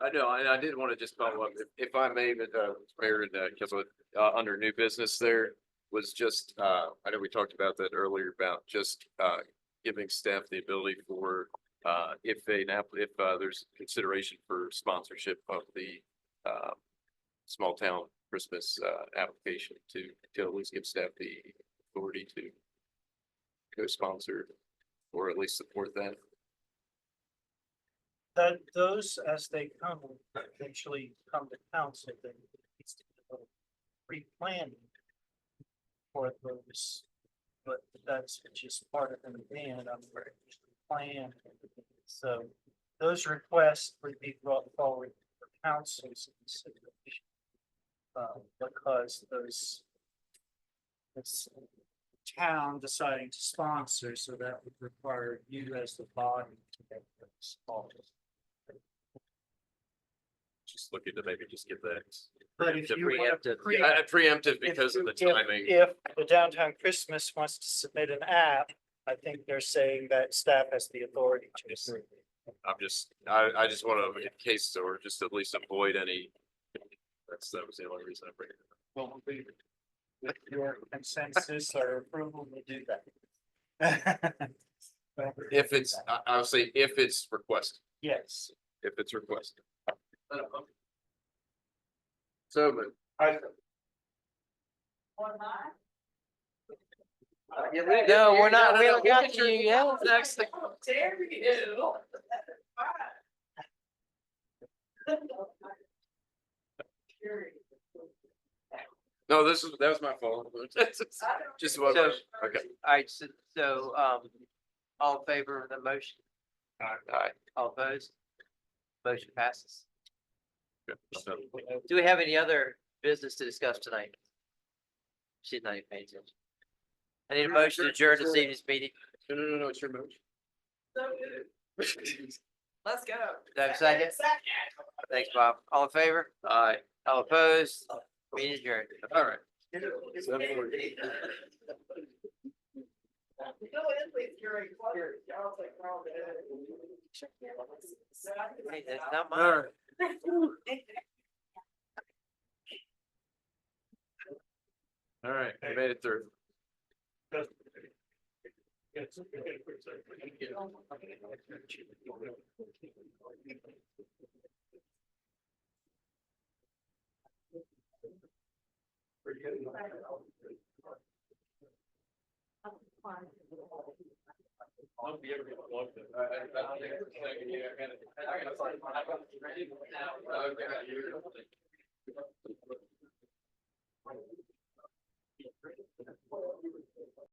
I know, I did want to just follow up, if I may, Mayor and Council, under new business there was just, I know we talked about that earlier about just, giving staff the ability for, if there's consideration for sponsorship of the, small town Christmas, application to at least give staff the authority to co-sponsor or at least support that. That those, as they come, eventually come to council, then needs to be a little pre-planning for those. But that's just part of an event, I'm very planned. So those requests would be brought forward for council's consideration. Because this town deciding to sponsor, so that would require you as the body to make those calls. Just looking to maybe just get that. But if you want to Preemptive because of the timing. If the downtown Christmas wants to submit an app, I think they're saying that staff has the authority to approve. I just want to, in case, or just at least avoid any. That was the only reason I bring it up. Well, with your consensus or approval, we do that. If it's, I would say if it's requested, Yes. if it's requested. So, but No, we're not, we haven't got to you yet. Next thing. Dare you. no, that was my fault. Just what, So- okay. All right, so, all in favor of the motion? Aye. All opposed? Motion passes. Good. So, Do we have any other business to discuss tonight? She's not even paying attention. I need a motion to adjourn this evening's meeting. No, it's your motion. Let's go. Do I have a second? Thanks, Bob. All in favor? Aye. All opposed? Meeting adjourned. All right. Hey, that's not All mine. right. All right, I made it through.